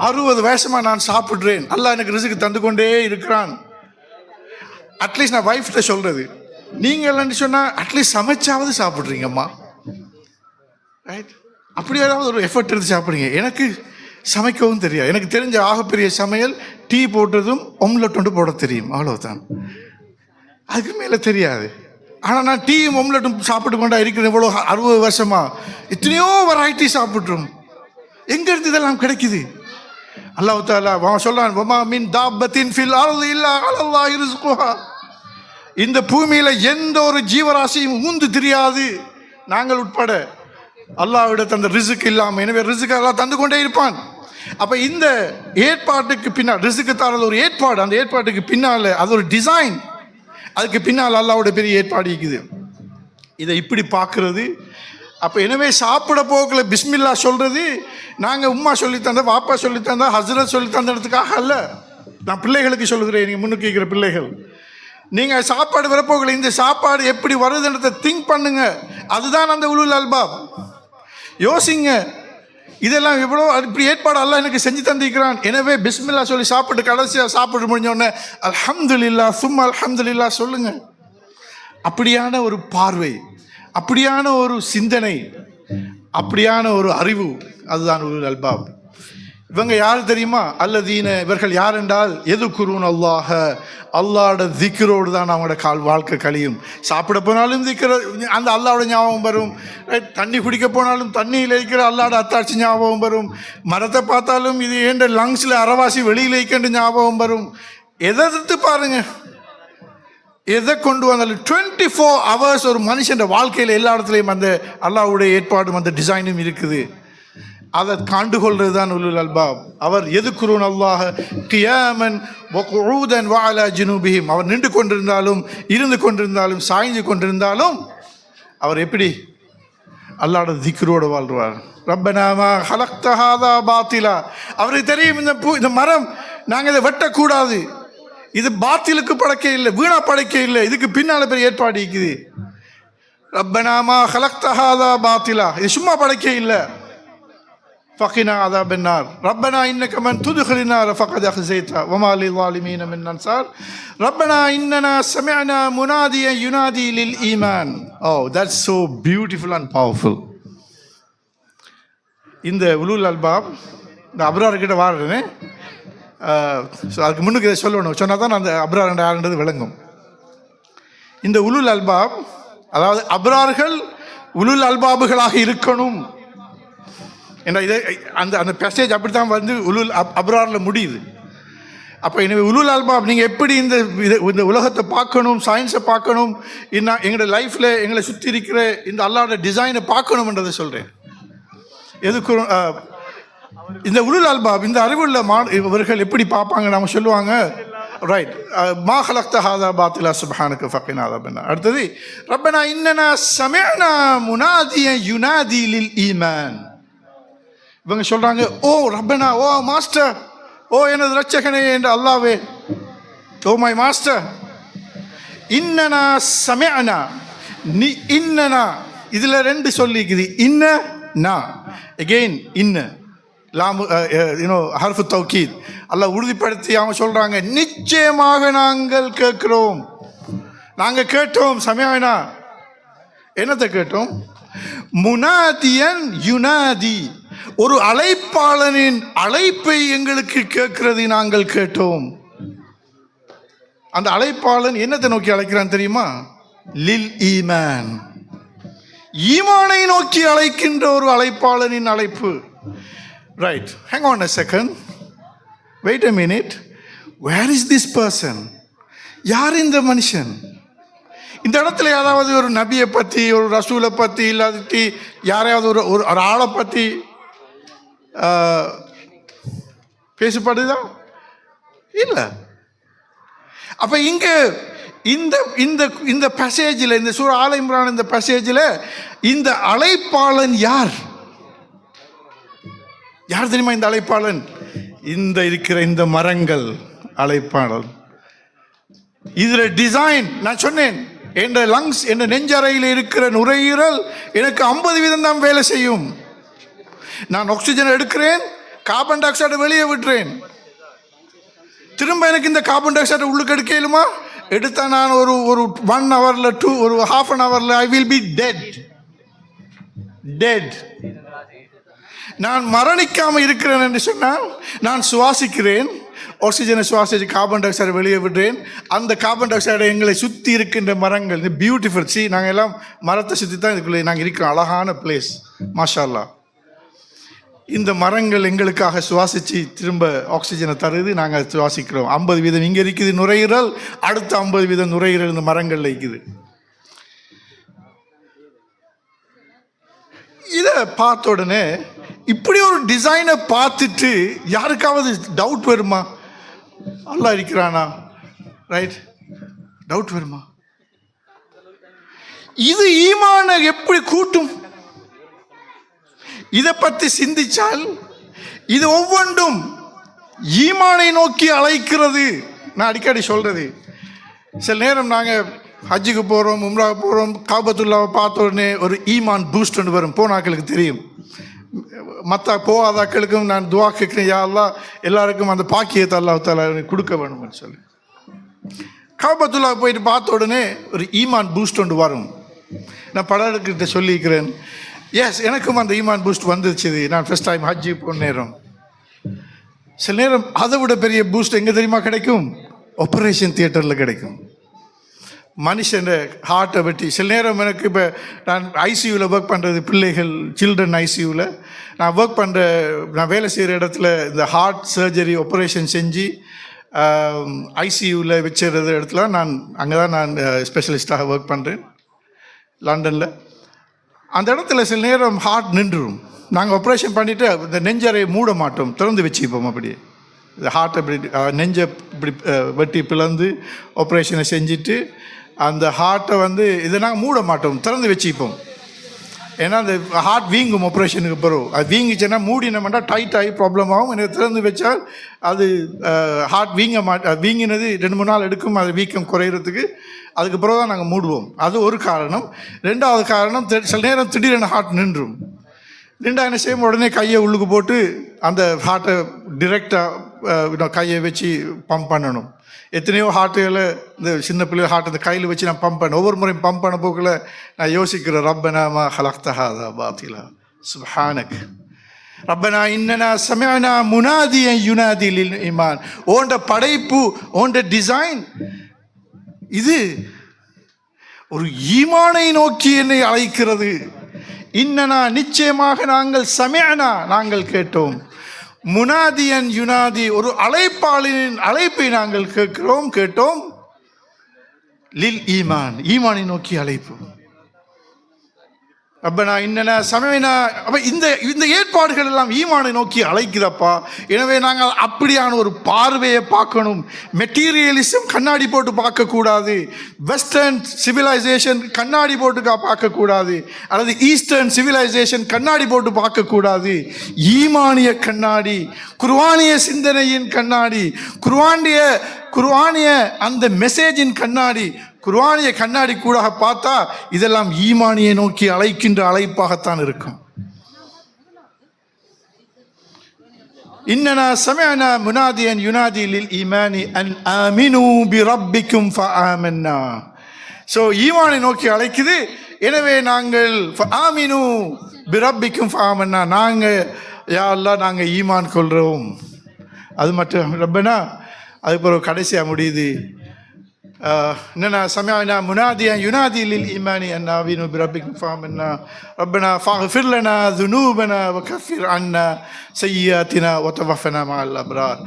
60 வயசுமா நான் சாப்பிட்றேன். அல்லாஹ் எனக்கு ரிஸ்க் தந்து கொண்டே இருக்கிறான். அட்லீஸ்ட் நான் வைஃப்கிட்ட சொல்கிறது, நீங்கள் இல்லைன்னு சொன்னால் அட்லீஸ்ட் சமைச்சாவது சாப்பிட்றீங்கம்மா, ரைட்? அப்படி ஏதாவது ஒரு எஃபர்ட் எடுத்து சாப்பிட்றீங்க. எனக்கு சமைக்கவும் தெரியாது. எனக்கு தெரிஞ்ச ஆகப்பெரிய சமையல் டீ போட்டதும் ஒம்லெட் ஒன்று போட தெரியும், அவ்வளோதான். அதுக்கு மேலே தெரியாது. ஆனால் நான் டீயும் ஒம்லெட்டும் சாப்பிட்டு கொண்டா இருக்கிறேன். இவ்வளோ 60 வருஷமா எத்தனையோ வெரைட்டி சாப்பிட்றோம். எங்கேருந்து இதெல்லாம் கிடைக்குது? அல்லாஹ் தஆலா சொல்றான், வமா மின் தாபத்தின் ஃபில் அர்தி இல்லா அலல்லாஹி ரிஸ்குஹா. இந்த பூமியில் எந்த ஒரு ஜீவராசியும் ஊந்து தெரியாது, நாங்கள் உட்பட. அல்லாஹ்விட தந்த ரிஸ்க் இல்லாமல். எனவே ரிஸ்க் அல்லாஹ் தந்து கொண்டே இருப்பான். அப்போ இந்த ஏற்பாட்டுக்கு பின்னால் ரிஸ்க் தரது ஒரு ஏற்பாடு. அந்த ஏற்பாட்டுக்கு பின்னால் அது ஒரு டிசைன். அதுக்கு பின்னால் அல்லாஹ்வோட பெரிய ஏற்பாடு இருக்குது. இதை இப்படி பார்க்கறது. அப்போ எனவே சாப்பிட போக்கில் பிஸ்மில்லா சொல்கிறது நாங்கள் உம்மா சொல்லித்தந்த, வாப்பா சொல்லித்தந்தா, ஹஸ்ரத் சொல்லி தந்ததுக்காக அல்ல. நான் பிள்ளைகளுக்கு சொல்லுகிறேன், நீங்கள் முன்னுக்கு இருக்கிற பிள்ளைகள், நீங்கள் சாப்பாடு வரப்போகல இந்த சாப்பாடு எப்படி வருதுன்றதை திங்க் பண்ணுங்க. அதுதான் அந்த உலுல் அல்பாப். யோசிங்க, இதெல்லாம் எவ்வளோ இப்படி ஏற்பாடு அல்லாஹ் எனக்கு செஞ்சு தந்திருக்கிறான். எனவே பிஸ்மில்லா சொல்லி சாப்பிட்டு கடைசியாக சாப்பிட்டு முடிஞ்சோடனே அல்ஹம்துலில்லாஹ் சும்மா அல்ஹம்துலில்லாஹ் சொல்லுங்க. அப்படியான ஒரு பார்வை, அப்படியான ஒரு சிந்தனை, அப்படியான ஒரு அறிவு, அதுதான் உலுல் அல்பாப். இவங்க யார் தெரியுமா? அல்லதீன, இவர்கள் யார் என்றால் யذ்குரூன அல்லாஹ, அல்லாஹ்வோட திக்ரோடு தான் அவங்களோட வாழ்க்கை கழியும். சாப்பிட போனாலும் திக்ர, அந்த அல்லாஹ்வோட ஞாபகம் வரும். தண்ணி குடிக்க போனாலும் தண்ணியில் இருக்கிற அல்லாஹ்வோட அத்தாட்சி ஞாபகம் வரும். மரத்தை பார்த்தாலும் இது ஏண்ட லங்ஸில் அறவாசி வெளியில் வைக்கின்ற ஞாபகம் வரும். எதிர்த்து பாருங்க, எதை கொண்டு வந்தாலும் 24 hours ஒரு மனுஷன் வாழ்க்கையில் எல்லா இடத்துலையும் அந்த அல்லாஹ்வுடைய ஏற்பாடும் அந்த டிசைனும் இருக்குது. அதை காண்டுகொள்றது தான் உலுல் அல்பாப். அவர் யذ்குரூன அல்லாஹ கியாமன் வ குஊதன் வ அலா ஜுனூபிஹிம். அவர் நின்று கொண்டிருந்தாலும், இருந்து கொண்டிருந்தாலும், சாய்ந்து கொண்டிருந்தாலும் அவர் எப்படி அல்லாஹ்வோட திக்ரோடு வாழ்வார். ரப்பனா மா ஹலக்த ஹாதா பாத்திலா. அவருக்கு தெரியும் இந்த மரம் நாங்கள் இதை வெட்டக்கூடாது, இது பாத்திலுக்கு படைக்க இல்லை, வீணா படைக்க இல்லை, இதுக்கு பின்னால் பெரிய ஏற்பாடு இருக்குது. ரப்பனா மா ஹலக்த ஹாதா பாத்திலா, இது சும்மா படைக்க இல்லை. ஃபகினா அஸாபன் நார். ரப்பனா இன்னக மன் துத்கிலின் நார் ஃபகத் அஹ்ஸைதா வமா லில்-ஸாலிமீன மின் அன்சார். ரப்பனா இன்னனா சமிஅனா முனாதியன் யுனாதி லில் ஈமான். ஓ, that's so beautiful and powerful. இந்த உலுல் அல்பாப் இந்த அப்ரார் கிட்ட வாடுறேனே, அதுக்கு முன்னுக்கு இதை சொல்லணும், சொன்னால் தான் அந்த அப்ரார் யாருன்றது விளங்கும். இந்த உலுல் அல்பாப், அதாவது அப்ரார்கள் உலுல் அல்பாபுகளாக இருக்கணும் என்ற இதை அந்த பேசேஜ் அப்படி தான் வந்து உலுல் அப்ராரில் முடியுது. அப்போ எனவே உலுல் அல்பாப் நீங்கள் எப்படி இந்த உலகத்தை பார்க்கணும், சயின்ஸை பார்க்கணும், இன்னும் எங்களோட லைஃப்பில் எங்களை சுற்றி இருக்கிற இந்த அல்லாஹ்வோட டிசைனை பார்க்கணும்ன்றதை சொல்கிறேன். எதுக்கு இந்த உலுல் அல்பாப், இந்த அறிவுள்ள இவர்கள் எப்படி பார்ப்பாங்க? நம்ம சொல்லுவாங்க, ரைட், மா ஹலக்த ஹாதா பாத்திலா சுப்ஹானக ஃபகினா அதாபன்னார். அடுத்தது, ரப்பனா இன்னனா சமிஅனா முனாதியன் யுனாதி லில் ஈமான். இவங்க சொல்கிறாங்க, ஓ ரப்பனா, ஓ மாஸ்டர், ஓ எனது ரட்சகனே என்ற அல்லாவே, ஓ மை மாஸ்டர், இன்னனா சமிஅனா, நீ இன்னனா, இதில் 2 சொல்லிக்குது, இன்ன நா, அகெயின் இன்ன லாம், ஹர்ஃபு தௌகீத். அல்லாஹ் உறுதிப்படுத்தி அவங்க சொல்கிறாங்க, நிச்சயமாக நாங்கள் கேட்கிறோம், நாங்கள் கேட்டோம். சமிஅனா, என்னத்தை கேட்டோம்? முனாதியன் யுனாதி, ஒரு அழைப்பாளனின் அழைப்பை எங்களுக்கு கேட்கிறது நாங்கள் கேட்டோம். அந்த அழைப்பாளன் என்னத்தை நோக்கி அழைக்கிறான் தெரியுமா? லில் ஈமான், ஈமானை நோக்கி அழைக்கின்ற ஒரு அழைப்பாளனின் அழைப்பு. Right, hang on a second, wait a minute, where is this person? யார் இந்த மனுஷன்? இந்த இடத்துல யாராவது ஒரு நபியை பற்றி, ஒரு ரசூலை பற்றி, இல்லாட்டி யாரையாவது ஒரு ஆளை பற்றி பேசப்படுதா? இல்லை. அப்போ இங்கே இந்த இந்த இந்த பசேஜில், இந்த சூரா ஆல இம்ரான் இந்த பசேஜில் இந்த அழைப்பாளன் யார்? யார் தெரியுமா இந்த அழைப்பாளன்? இந்த இருக்கிற இந்த மரங்கள் அழைப்பாளன். இதில் டிசைன், நான் சொன்னேன், என் லங்ஸ், என் நெஞ்சறையில் இருக்கிற நுரையீரல் எனக்கு 50% தான் வேலை செய்யும். நான் ஆக்சிஜன் எடுக்கிறேன், கார்பன் டை ஆக்சைடை வெளியே விட்டுறேன். திரும்ப எனக்கு இந்த கார்பன் டை ஆக்சைடை உள்ளுக்கு எடுக்கலுமா? எடுத்தா நான் ஒரு 1 ஹவரில் ஒரு ½ an hourல ஐ வில் பி டெட். நான் மரணிக்காமல் இருக்கிறேன் என்று சொன்னால், நான் சுவாசிக்கிறேன், ஆக்சிஜனை சுவாசிச்சு கார்பன் டை ஆக்சைடை வெளியே விடுறேன். அந்த கார்பன் டை ஆக்சைடை எங்களை சுற்றி இருக்கின்ற மரங்கள், இந்த பியூட்டிஃபுல், நாங்கள் எல்லாம் மரத்தை சுற்றி தான் இதுக்குள்ளே நாங்கள் இருக்கிறோம். அழகான பிளேஸ், மாஷா அல்லாஹ். இந்த மரங்கள் எங்களுக்காக சுவாசித்து திரும்ப ஆக்சிஜனை தருது, நாங்கள் சுவாசிக்கிறோம். 50% இங்கே இருக்குது நுரையீரல், அடுத்த 50% நுரையீரல் இந்த மரங்களில் இருக்குது. இதை பார்த்த உடனே, இப்படி ஒரு டிசைனை பார்த்துட்டு யாருக்காவது டவுட் வருமா? அல்லாஹ் இருக்கிறானா? ரைட், டவுட் வருமா? இது ஈமானை எப்படி கூட்டும்? இதை பற்றி சிந்திச்சால் இது ஒவ்வொன்றும் ஈமானை நோக்கி அழைக்கிறது. நான் அடிக்கடி சொல்றது, சில நேரம் நாங்கள் ஹஜ்ஜுக்கு போகிறோம், உம்ராவுக்கு போகிறோம், காபத்துல்லாவை பார்த்த உடனே ஒரு ஈமான் பூஸ்ட் ஒன்று வரும். போனாக்களுக்கு தெரியும், மற்ற போகாதாக்களுக்கும் நான் துவா கேட்குறேன், யா அல்லாஹ் எல்லாருக்கும் அந்த பாக்கியத்தை அல்லாஹ் தஆலா கொடுக்க வேணும்னு சொல்லி. காபத்துல்லாவை போயிட்டு பார்த்த உடனே ஒரு ஈமான் பூஸ்ட் ஒன்று வரும். நான் பலர்கிட்ட சொல்லியிருக்கிறேன், எஸ், எனக்கும் அந்த ஈமான் பூஸ்ட் வந்துருச்சு. நான் ஃபர்ஸ்ட் டைம் ஹஜ்ஜி போன நேரம். சில நேரம் அதை விட பெரிய பூஸ்ட் எங்கே தெரியுமா கிடைக்கும்? ஆப்ரேஷன் தியேட்டரில் கிடைக்கும். மனுஷன் ஹார்ட்டை வெட்டி, சில நேரம் எனக்கு இப்போ நான் ஐசியூவில் ஒர்க் பண்ணுறது, பிள்ளைகள் சில்ட்ரன் ஐசியூவில் நான் ஒர்க் பண்ணுற, நான் வேலை செய்கிற இடத்துல இந்த ஹார்ட் சர்ஜரி ஆப்ரேஷன் செஞ்சு ஐசியூவில் வச்சுருந்த இடத்துல அங்கே தான் நான் ஸ்பெஷலிஸ்டாக ஒர்க் பண்ணுறேன், லண்டனில். அந்த இடத்துல சில நேரம் ஹார்ட் நின்றுடும். நாங்கள் ஆப்ரேஷன் பண்ணிவிட்டு இந்த நெஞ்சரை மூட மாட்டோம், திறந்து வச்சுப்போம். அப்படியே இந்த ஹார்ட்டை இப்படி நெஞ்சை இப்படி வெட்டி பிளந்து ஆப்ரேஷனை செஞ்சுட்டு அந்த ஹார்ட்டை இதை நாங்கள் மூட மாட்டோம், திறந்து வச்சுப்போம். ஏன்னா அந்த ஹார்ட் வீங்கும் ஆப்ரேஷனுக்கு பிறகு. அது வீங்கிச்சுன்னா மூடினோம்னா டைட் ஆகி ப்ராப்ளம் ஆகும். எனக்கு திறந்து வச்சால் அது ஹார்ட் வீங்கினது 2-3 நாள் எடுக்கும், அது வீக்கம் குறையிறதுக்கு. அதுக்கு பிறகு தான் நாங்கள் மூடுவோம். அது ஒரு காரணம். 2வது காரணம், சில நேரம் திடீரென ஹார்ட் நின்றும். என்ன செய்யும், உடனே கையை உள்ளுக்கு போட்டு அந்த ஹார்ட்டை டிரெக்டாக கையை வச்சு பம்ப் பண்ணணும். எத்தனையோ ஹார்ட்டுகளை இந்த சின்ன பிள்ளை ஹார்ட் அந்த கையில் வச்சு நான் பம்ப் பண்ண, ஒவ்வொரு முறையும் பம்ப் பண்ண போக்கில் நான் யோசிக்கிறேன், ரப்பனா மா ஹலக்த ஹாதா பாத்திலா சுப்ஹானக் ரப்பனா இன்னனா சமிஅனா முனாதியன் யுனாதி லில் ஈமான். ஓண்ட படைப்பு, ஓண்ட டிசைன் இது ஒரு ஈமானை நோக்கி என்னை அழைக்கிறது. இன்னனா நிச்சயமாக நாங்கள் சமிஅனா, நாங்கள் கேட்டோம். முனாதியன் யுனாதி, ஒரு அழைப்பாளின் அழைப்பை நாங்கள் கேட்டோம். லில் ஈமான், ஈமானை நோக்கி அழைப்பு. அப்பனா இன்னனா சமயனா, அப்ப இந்த ஏற்பாடுகள் எல்லாம் ஈமானை நோக்கி அழைக்குதப்பா. எனவே நாங்கள் அப்படியான ஒரு பார்வையை பார்க்கணும். மெட்டீரியலிசம் கண்ணாடி போட்டு பார்க்கக்கூடாது, வெஸ்டர்ன் சிவிலைசேஷன் கண்ணாடி போட்டு பார்க்கக்கூடாது, அல்லது ஈஸ்டர்ன் சிவிலைசேஷன் கண்ணாடி போட்டு பார்க்கக்கூடாது. ஈமானிய கண்ணாடி, குர்ஆனிய சிந்தனையின் கண்ணாடி, குர்ஆனிய அந்த மெசேஜின் கண்ணாடி, குர்ஆனிய கண்ணாடி கூட பார்த்தா இதெல்லாம் ஈமானியை நோக்கி அழைக்கின்ற அழைப்பாகத்தான் இருக்கும். இன்னனா சமஅனா முனாதியன் யுனாதி லில் ஈமானி அன் ஆமினு பி ரப்பிக்கும் ஃபஆமன்னா. ஸோ ஈமானை நோக்கி அழைக்குது. எனவே நாங்கள் ஃபஆமினு பி ரப்பிக்கும் ஃபஆமன்னா, நாங்கள் யா அல்லாஹ் நாங்கள் ஈமான் கொள்கிறோம். அது மட்டும் ரப்பனா, அது பிறகு கடைசியாக முடியுது. إننا سمعنا مناديا ينادي للإيمان أن آمنوا بربكم فآمنا ربنا فاغفر لنا ذنوبنا وكفر عنا سيئاتنا وتوفنا مع الأبرار.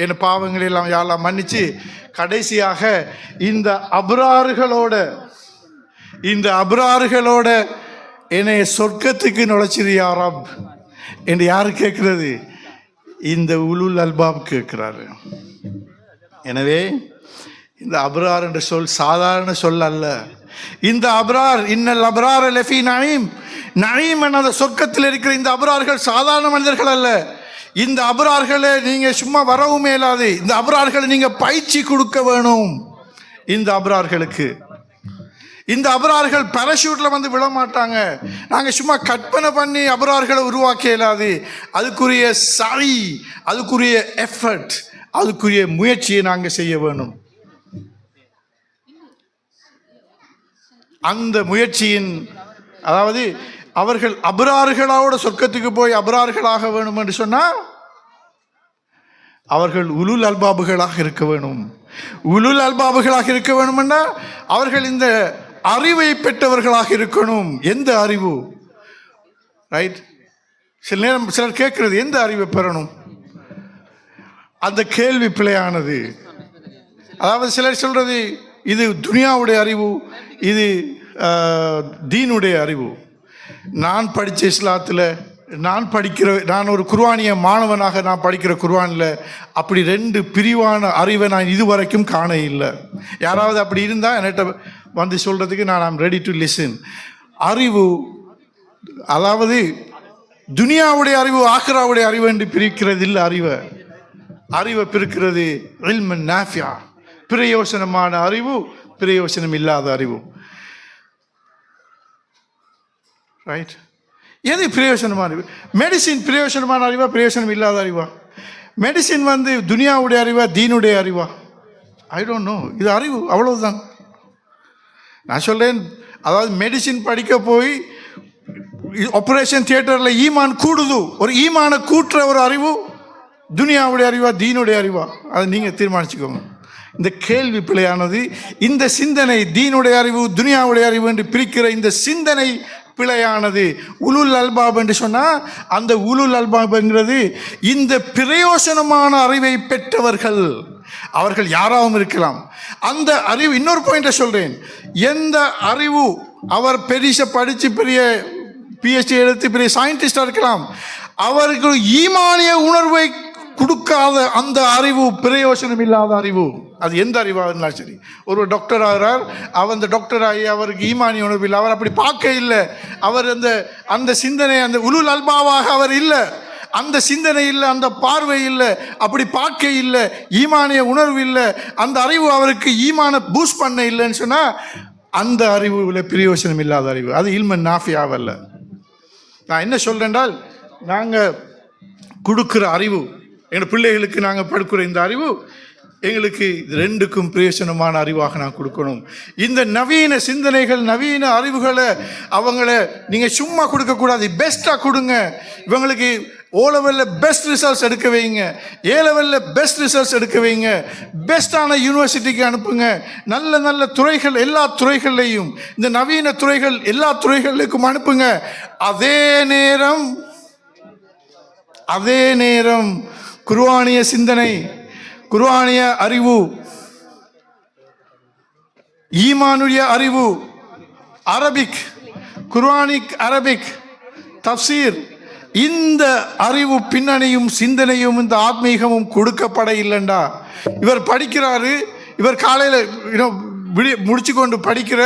என் பாவங்களை எல்லாம் யா அல்லாஹ் மன்னிச்சு கடைசியாக இந்த அப்ரார்களோட என்னை சொர்க்கத்துக்கு நுழைச்சிரு யா ரப் என்று யாரு கேட்கிறது? இந்த உலுல் அல்பாப் கேட்கிறாரு. எனவே இந்த அப்ரார் என்ற சொல் சாதாரண சொல் அல்ல. இந்த அப்ரார் இன்னல் அப்ரார் லஃபி நஈம், நஈம் என்ற சொர்க்கத்தில் இருக்கிற இந்த அப்ரார்கள் சாதாரண மனிதர்கள் அல்ல. இந்த அப்ரார்களை நீங்க சும்மா வரவும் மேலாது. இந்த அப்ரார்களை நீங்க பயிற்சி கொடுக்க வேணும். இந்த அப்ரார்களுக்கு இந்த அப்ரார்கள் பாராசூட்ல வந்து விழ மாட்டாங்க. நாங்க சும்மா கற்பனை பண்ணி அப்ரார்களை உருவாக்க இயலாது. அதுக்குரிய சரி, அதுக்குரிய எஃபர்ட், அதுக்குரிய முயற்சியை நாங்க செய்ய வேணும். அந்த முயற்சியின், அதாவது அவர்கள் அப்ரார்களோட சொர்க்கத்துக்கு போய் அப்ரார்களாக வேணும் என்று சொன்னால் அவர்கள் உலுல் அல்பாபுகளாக இருக்க வேணும். உலுல் அல்பாபுகளாக இருக்க வேணும்னா அவர்கள் இந்த அறிவை பெற்றவர்களாக இருக்கணும். எந்த அறிவு? ரைட். சில நேரம் சிலர் கேட்கிறது, எந்த அறிவை பெறணும்? அந்த கேள்வி பிழையானது. அதாவது சிலர் சொல்றது இது துனியாவுடைய அறிவு, இது தீனுடைய அறிவு. நான் படித்த இஸ்லாத்தில் நான் ஒரு குர்ஆனிய மாணவனாக நான் படிக்கிற குர்ஆனில் அப்படி ரெண்டு பிரிவான அறிவை நான் இதுவரைக்கும் காண இல்லை. யாராவது அப்படி இருந்தால் என்கிட்ட வந்து சொல்கிறதுக்கு நான் ஐம் ரெடி டு லிசன். அறிவு, அதாவது துனியாவுடைய அறிவு ஆக்ராவுடைய அறிவு என்று பிரிக்கிறது இல்லை. அறிவை பிரிக்கிறது இல்முன் நாஃபியா, பிரயோசனமான அறிவு, பிரயோசனம் இல்லாத அறிவு. ரைட். எது பிரயோசனமான அறிவு? மெடிசின் பிரயோசனமான அறிவா, பிரயோசனம் இல்லாத அறிவா? மெடிசின் வந்து துனியாவுடைய அறிவா, தீனுடைய அறிவா? I don't know. இது அறிவு, அவ்வளவுதான். நான் சொல்றேன், அதாவது மெடிசின் படிக்க போய் ஆபரேஷன் தியேட்டரில் ஈமான் கூடுது. ஒரு ஈமான கூட்டுற ஒரு அறிவு துனியாவுடைய அறிவா, தீனுடைய அறிவா? அதை நீங்கள் தீர்மானிச்சுக்கோங்க. இந்த கேள்வி பிழையானது. இந்த சிந்தனை, தீனுடைய அறிவு துனியாவுடைய அறிவு என்று பிரிக்கிற இந்த சிந்தனை பிழையானது. உலுல் அல்பாப் என்று சொன்னால் அந்த உலுல் அல்பாப்ங்கிறது இந்த பிரயோசனமான அறிவை பெற்றவர்கள். அவர்கள் யாராகவும் இருக்கலாம். அந்த அறிவு, இன்னொரு பாயிண்ட்டை சொல்கிறேன், எந்த அறிவு அவர் பெரிய படித்து பெரிய பிஹெச்டி எடுத்து பெரிய சயின்டிஸ்டாக இருக்கலாம், அவர்கள் ஈமானிய உணர்வை கொடுக்காத அந்த அறிவு பிரயோசனம் இல்லாத அறிவு. அது எந்த அறிவாக இருந்தாலும் சரி. ஒரு டாக்டர் ஆகிறார், அவர் அந்த டாக்டர் ஆகி அவருக்கு ஈமானிய உணர்வு இல்லை, அவர் அப்படி பார்க்க இல்லை, அவர் அந்த சிந்தனை, அந்த உலுல் அல்பாவாக அவர் இல்லை, அந்த சிந்தனை இல்லை, அந்த பார்வை இல்லை, அப்படி பார்க்க இல்லை, ஈமானிய உணர்வு இல்லை, அந்த அறிவு அவருக்கு ஈமான பூஸ்ட் பண்ண இல்லைன்னு சொன்னால் அந்த அறிவுல பிரயோசனம் இல்லாத அறிவு. அது இல்மன் நாஃபியாவல்ல. நான் என்ன சொல்கிறேன், நாங்கள் கொடுக்குற அறிவு, எங்கள் பிள்ளைகளுக்கு நாங்கள் படுக்கிற இந்த அறிவு எங்களுக்கு ரெண்டுக்கும் பிரயோசனமான அறிவாக நான் கொடுக்கணும். இந்த நவீன சிந்தனைகள், நவீன அறிவுகளை அவங்கள நீங்கள் சும்மா கொடுக்கக்கூடாது, பெஸ்ட்டாக கொடுங்க. இவங்களுக்கு ஓ லெவலில் பெஸ்ட் ரிசல்ட்ஸ் எடுக்க வைங்க, ஏ லெவலில் பெஸ்ட் ரிசல்ட்ஸ் எடுக்க வைங்க, பெஸ்ட்டான யூனிவர்சிட்டிக்கு அனுப்புங்க. நல்ல நல்ல துறைகள், எல்லா துறைகள்லையும் இந்த நவீன துறைகள் எல்லா துறைகளுக்கும் அனுப்புங்க. அதே நேரம் அதே நேரம் குர்ஆனிய சிந்தனை, குர்ஆனிய அறிவு, ஈமானுடைய அறிவு, அரபிக், குர்ஆனிக் அரபிக் தப்சீர், இந்த அறிவு பின்னணியும் சிந்தனையும் இந்த ஆத்மீகமும் கொடுக்கப்பட இல்லைண்டா, இவர் படிக்கிறாரு, இவர் காலையில் முடிச்சு கொண்டு படிக்கிற,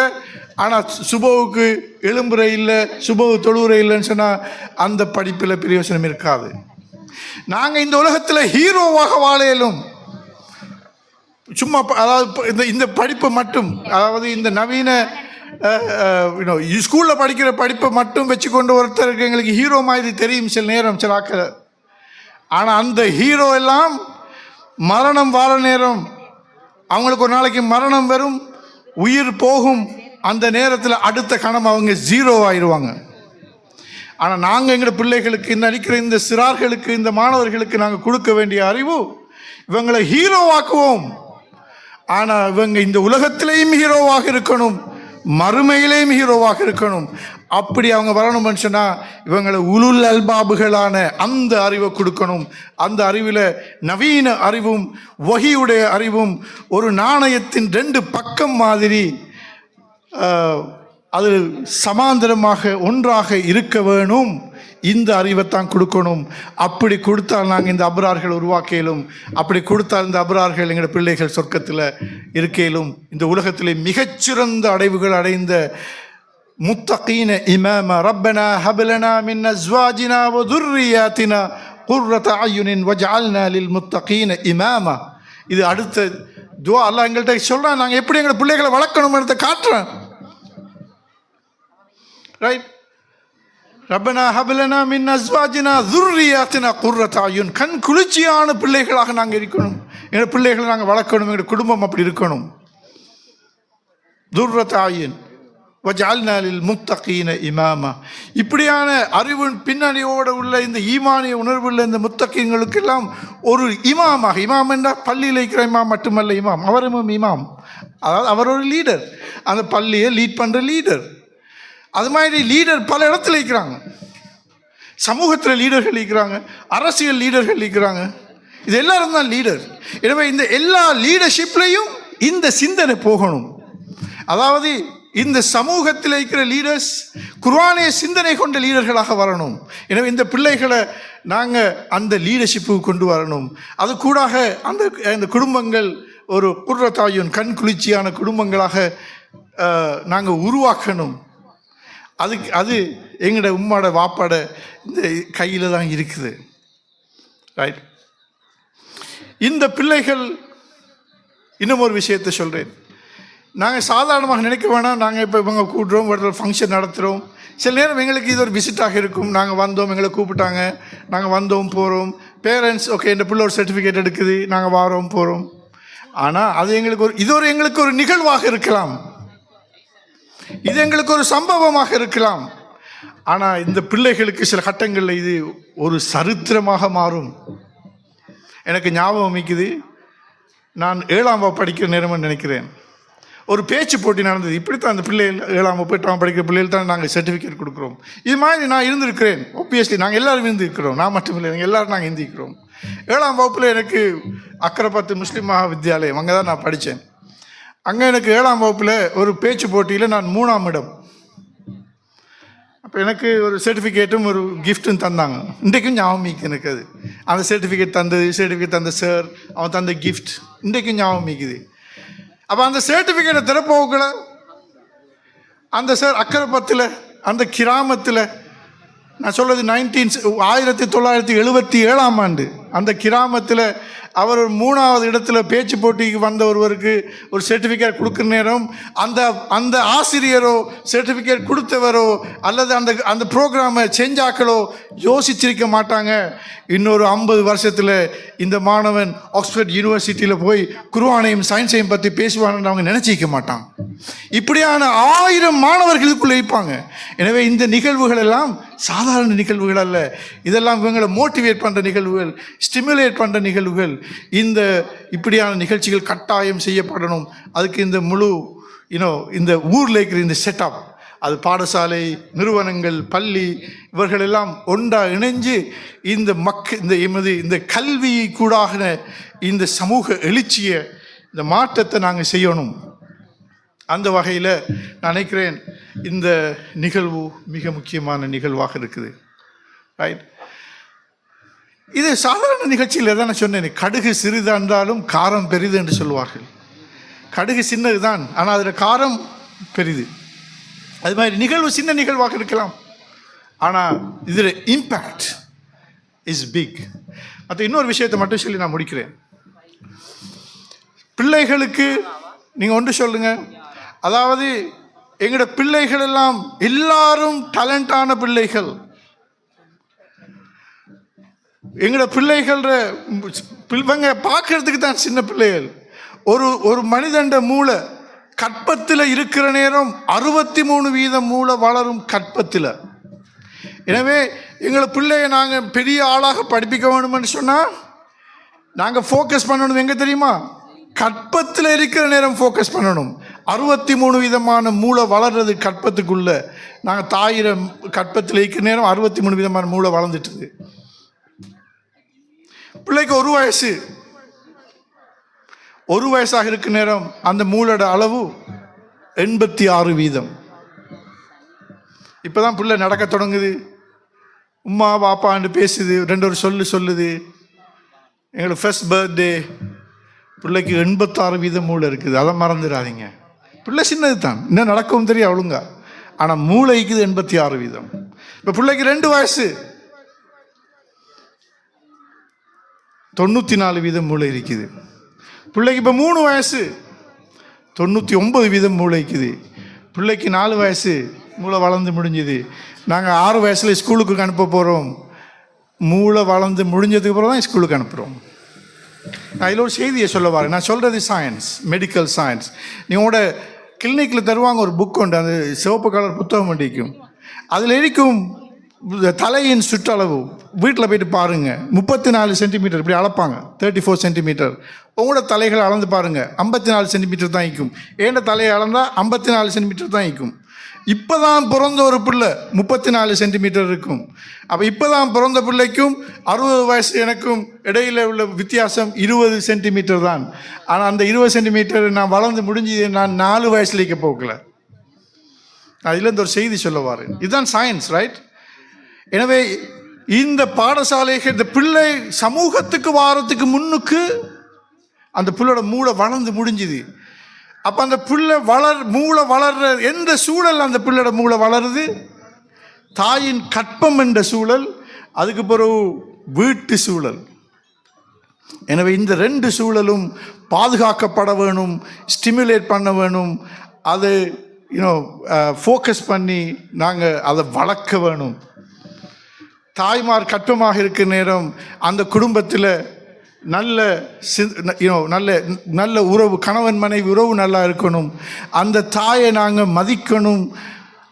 ஆனால் சுபவுக்கு எழும்புற இல்லை, சுபவு தொழுவுற இல்லைன்னு சொன்னால் அந்த படிப்பில் பிரயோசனம் இருக்காது. நாங்கள் இந்த உலகத்தில் ஹீரோவாக வாழையிலும் சும்மா அதாவது இந்த படிப்பை மட்டும், அதாவது இந்த நவீன ஸ்கூலில் படிக்கிற படிப்பை மட்டும் வச்சுக்கொண்டு ஒருத்தருக்கு எங்களுக்கு ஹீரோ மாதிரி தெரியும் சில நேரம் சிலாக்கள். ஆனால் அந்த ஹீரோ எல்லாம் மரணம் வார நேரம், அவங்களுக்கு ஒரு நாளைக்கு மரணம் வரும், உயிர் போகும், அந்த நேரத்தில் அடுத்த கணம் அவங்க 0 ஆயிடுவாங்க. ஆனால் நாங்கள் எங்களோட பிள்ளைகளுக்கு, இந்த அடிக்கிற இந்த சிறார்களுக்கு, இந்த மாணவர்களுக்கு நாங்கள் கொடுக்க வேண்டிய அறிவு, இவங்களை ஹீரோவாக்குவோம். ஆனால் இவங்க இந்த உலகத்திலேயும் ஹீரோவாக இருக்கணும், மறுமையிலேயும் ஹீரோவாக இருக்கணும். அப்படி அவங்க வரணும்னு சொன்னால் இவங்களை உலுல் அல்பாபுகளான அந்த அறிவை கொடுக்கணும். அந்த அறிவில் நவீன அறிவும் வஹியுடைய அறிவும் ஒரு நாணயத்தின் 2 பக்கம் மாதிரி அது சமாந்தரமாக ஒன்றாக இருக்க வேணும். இந்த அறிவைத்தான் கொடுக்கணும். அப்படி கொடுத்தால் நாங்கள் இந்த அபரார்கள் உருவாக்கியலும், அப்படி கொடுத்தால் இந்த அபரார்கள் எங்கள் பிள்ளைகள் சொர்க்கத்தில் இருக்கையிலும், இந்த உலகத்திலே மிகச்சிறந்த அடைவுகள் அடைந்த முத்தகீன இமாம ரப்பனா ஹப்லனா மின் அஸ்வாஜினா வ துர்ரியாத்தினா குர்ரத அயுனின் வஜஅல்னா லில் முத்தகீன இமாமா. இது அடுத்த துஆ. அல்லாஹ் எங்கள்கிட்ட சொல்கிறான், நாங்கள் எப்படி எங்கள் பிள்ளைகளை வளர்க்கணும்ன்றதை காட்டுறேன். ரைட். ரப்பனா ஹப்லனா மின் அஸ்வாஜினா துர்ரியாத்தினா குர்ரத அயுன். கண் குளிர்ச்சியான பிள்ளைகளாக நாங்கள் இருக்கணும். எங்கள் பிள்ளைகளை நாங்கள் வளர்க்கணும். எங்கள் குடும்பம் அப்படி இருக்கணும். துர்ரத அயுன் வஜஅல்னா லில் முத்தகீன இமாமா. இப்படியான அறிவின் பின்னணியோடு உள்ள இந்த ஈமானிய உணர்வுள்ள இந்த முத்தகீன்களுக்கெல்லாம் ஒரு இமாமாக, இமாம் என்றால் பள்ளியில் இருக்கிற இமாம் மட்டுமல்ல, இமாம் அவரும் இமாம், அதாவது அவர் ஒரு லீடர், அந்த பள்ளியை லீட் பண்ணுற லீடர். அது மாதிரி லீடர் பல இடத்துல இருக்கிறாங்க. சமூகத்தில் லீடர்கள் இருக்கிறாங்க, அரசியல் லீடர்கள் இருக்கிறாங்க. இது எல்லாரும் தான் லீடர். எனவே இந்த எல்லா லீடர்ஷிப்லையும் இந்த சிந்தனை போகணும். அதாவது இந்த சமூகத்தில் இருக்கிற லீடர்ஸ் குர்ஆனிய சிந்தனை கொண்ட லீடர்களாக வரணும். எனவே இந்த பிள்ளைகளை நாங்கள் அந்த லீடர்ஷிப்புக்கு கொண்டு வரணும். அது கூடாக அந்த குடும்பங்கள் ஒரு குர்ரத்தாயுன் கண் குளிர்ச்சியான குடும்பங்களாக நாங்கள் உருவாக்கணும். அது எங்களோட உம்மாட வாப்பாட இந்த கையில் தான் இருக்குது. ரைட். இந்த பிள்ளைகள், இன்னும் ஒரு விஷயத்தை சொல்கிறேன். நாங்கள் சாதாரணமாக நினைக்க வேணாம், நாங்கள் இப்போ இவங்க கூட்டுறோம், ஒரு ஃபங்க்ஷன் நடத்துகிறோம். சில நேரம் எங்களுக்கு இது ஒரு விசிட்டாக இருக்கும். நாங்கள் வந்தோம், எங்களை கூப்பிட்டாங்க, நாங்கள் வந்தோம் போகிறோம். பேரண்ட்ஸ் ஓகே, இந்த பிள்ளை ஒரு சர்டிஃபிகேட் எடுக்குது, நாங்கள் வாரோம் போகிறோம். ஆனால் அது எங்களுக்கு எங்களுக்கு ஒரு நிகழ்வாக இருக்கலாம், இது எங்களுக்கு ஒரு சம்பவமாக இருக்கலாம். ஆனால் இந்த பிள்ளைகளுக்கு சில கட்டங்களில் இது ஒரு சரித்திரமாக மாறும். எனக்கு ஞாபகம் மிக்குது, நான் 7ஆம் வகுப்பு படிக்கிற நேரம்னு நினைக்கிறேன், ஒரு பேச்சு போட்டி நடந்தது. இப்படித்தான் அந்த பிள்ளைகள் 7ஆம் வகுப்பு 8ஆம் படிக்கிற பிள்ளைகள் தான் நாங்கள் சர்டிஃபிகேட் கொடுக்குறோம். இது மாதிரி நான் இருந்திருக்கிறேன். ஒப்வியஸ்லி நாங்கள் எல்லோரும் இருந்திருக்கிறோம், நான் மட்டும் இல்லை, நாங்கள் எல்லோரும் நாங்கள் இருந்திருக்கிறோம். 7ஆம் வகுப்பில் எனக்கு அக்கரைப்பத்து முஸ்லீம் மகா வித்யாலயம், அங்கே தான் நான் படித்தேன். அங்கே எனக்கு 7ஆம் வகுப்பில் ஒரு பேச்சு போட்டியில் நான் 3ஆம் இடம். அப்போ எனக்கு ஒரு சர்டிஃபிகேட்டும் ஒரு கிஃப்ட்டும் தந்தாங்க. இன்றைக்கும் ஞாபகம் எனக்கு அது. அந்த சர்டிஃபிகேட் தந்த சார், அவன் தந்த கிஃப்ட் இன்றைக்கும் ஞாபகம் மிக்குது. அப்போ அந்த சர்டிஃபிகேட்டை திறப்போக்கல அந்த சார் அக்கரைப்பத்தில் அந்த கிராமத்தில், நான் சொல்கிறது 1977ஆம் ஆண்டு, அந்த கிராமத்தில் அவர் 3ஆவது இடத்துல பேச்சு போட்டிக்கு வந்த ஒருவருக்கு ஒரு சர்டிஃபிகேட் கொடுக்குற நேரம் அந்த ஆசிரியரோ சர்டிஃபிகேட் கொடுத்தவரோ அல்லது அந்த ப்ரோக்ராமை செஞ்சாக்களோ யோசிச்சிருக்க மாட்டாங்க, இன்னொரு 50 வருஷத்தில் இந்த மாணவன் ஆக்ஸ்போர்ட் யூனிவர்சிட்டியில் போய் குர்ஆனையும் சயின்ஸையும் பற்றி பேசுவான்னு அவங்க நினச்சிக்க மாட்டாங்க. இப்படியான 1000 மாணவர்களுக்குள்ளே இருப்பாங்க. எனவே இந்த நிகழ்வுகள் எல்லாம் சாதாரண நிகழ்வுகள் அல்ல, இதெல்லாம் இவங்களை மோட்டிவேட் பண்ணுற நிகழ்வுகள், ஸ்டிமுலேட் பண்ணுற நிகழ்வுகள். இப்படியான நிகழ்ச்சிகள் கட்டாயம் செய்யப்படணும். அதுக்கு இந்த முழு இந்த ஊரில் இருக்கிற இந்த செட்டப், அது பாடசாலை, நிறுவனங்கள், பள்ளி இவர்களெல்லாம் ஒன்றா இணைஞ்சு இந்த கல்வி கூடாக இந்த சமூக எழுச்சியை, இந்த மாற்றத்தை நாங்கள் செய்யணும். அந்த வகையில் நான் நினைக்கிறேன் இந்த நிகழ்வு மிக முக்கியமான நிகழ்வாக இருக்குது. ரைட், இது சாதாரண நிகழ்ச்சியில் தான் நான் சொன்னேன், கடுகு சிறிதாக இருந்தாலும் காரம் பெரிது என்று சொல்லுவார்கள். கடுகு சின்னது தான், ஆனால் அதில் காரம் பெரிது. அது மாதிரி நிகழ்வு சின்ன நிகழ்வாக இருக்கலாம், ஆனால் இதில் இம்பேக்ட் இஸ் பிக். மற்ற இன்னொரு விஷயத்தை மட்டும் சொல்லி நான் முடிக்கிறேன். பிள்ளைகளுக்கு நீங்கள் ஒன்று சொல்லுங்கள், அதாவது எங்களோட பிள்ளைகள் எல்லாம் எல்லாரும் டேலண்டான பிள்ளைகள். எங்களோட பிள்ளைகள் இவங்க பார்க்கறதுக்கு தான் சின்ன பிள்ளைகள். ஒரு மனிதண்ட மூளை கற்பத்தில் இருக்கிற நேரம் 63% மூளை வளரும் கற்பத்தில். எனவே எங்களை பிள்ளைய நாங்கள் பெரிய ஆளாக படிப்பிக்க வேணும்னு சொன்னால் நாங்கள் ஃபோக்கஸ் பண்ணணும் எங்கே தெரியுமா? கற்பத்தில் இருக்கிற நேரம் ஃபோக்கஸ் பண்ணணும். 63% மூளை வளர்றது கற்பத்துக்குள்ள. நாங்கள் தாயிர கற்பத்தில் இருக்கிற நேரம் 63% மூளை வளர்ந்துட்டுது. பிள்ளைக்கு ஒரு வயசாக இருக்கிற நேரம் அந்த மூளோட அளவு 86%. இப்போதான் பிள்ளை நடக்க தொடங்குது, உம்மா பாப்பான்னு பேசுது, 2 சொல்லுது. எங்களுக்கு ஃபர்ஸ்ட் பர்த்டே பிள்ளைக்கு 86% மூளை இருக்குது, அதை மறந்துடாதீங்க. பிள்ளை சின்னது தான், இன்னும் நடக்கவும் தெரியும் அவளுங்க, ஆனால் மூளைக்கு 86%. இப்போ பிள்ளைக்கு 2 வயசு 94% மூளை இருக்குது. பிள்ளைக்கு இப்போ 3 வயசு 99% மூளை இருக்குது. பிள்ளைக்கு 4 வயசு மூளை வளர்ந்து முடிஞ்சுது. நாங்கள் 6 வயசுல ஸ்கூலுக்கு அனுப்ப போகிறோம். மூளை வளர்ந்து முடிஞ்சதுக்கு அப்புறம் தான் ஸ்கூலுக்கு அனுப்புகிறோம். நான் இதில் ஒரு செய்தியை சொல்ல வரேன். நான் சொல்கிறது சயின்ஸ், மெடிக்கல் சயின்ஸ். நீங்களோட கிளினிக்கில் தருவாங்க ஒரு புக் உண்டு, அந்த சிவப்பு கலர் புத்தகம் அடிக்கும். அதில் இருக்கும் தலையின் சுற்றளவு வீட்டில் போயிட்டு பாருங்கள், 34 சென்டிமீட்டர் இப்படி அளப்பாங்க, 34 சென்டிமீட்டர். உங்களோட தலைகளை அளந்து பாருங்கள், 54 சென்டிமீட்டர் தான் இருக்கும். ஏண்ட தலையை அளந்தால் 54 சென்டிமீட்டர் தான் இருக்கும். இப்போ தான் பிறந்த ஒரு பிள்ளை 34 சென்டிமீட்டர் இருக்கும். அப்போ இப்போ தான் பிறந்த பிள்ளைக்கும் 60 வயசு எனக்கும் இடையில் உள்ள வித்தியாசம் 20 சென்டிமீட்டர் தான். ஆனால் அந்த 20 சென்டிமீட்டர் நான் வளர்ந்து முடிஞ்சது நான் 4 வயசுலேயே போகல. அதுலேருந்து ஒரு செய்தி சொல்ல வரேன். இதுதான் சயின்ஸ், ரைட்? எனவே இந்த பாடசாலைகள், இந்த பிள்ளை சமூகத்துக்கு வாரத்துக்கு முன்னுக்கு அந்த பிள்ளையோட மூளை வளர்ந்து முடிஞ்சுது. அப்போ அந்த பிள்ளை மூளை வளர்ற எந்த சூழல் அந்த பிள்ளையோட மூளை வளருது? தாயின் கற்பம் என்ற சூழல், அதுக்கு பிறகு வீட்டு சூழல். எனவே இந்த 2 சூழலும் பாதுகாக்கப்பட வேணும், ஸ்டிமுலேட் பண்ண வேணும். அது ஃபோக்கஸ் பண்ணி நாங்கள் அதை வளர்க்க வேணும். தாய்மார் கற்பமாக இருக்கிற நேரம் அந்த குடும்பத்தில் நல்ல நல்ல உறவு, கணவன் மனைவி உறவு நல்லா இருக்கணும். அந்த தாயை நாங்கள் மதிக்கணும்.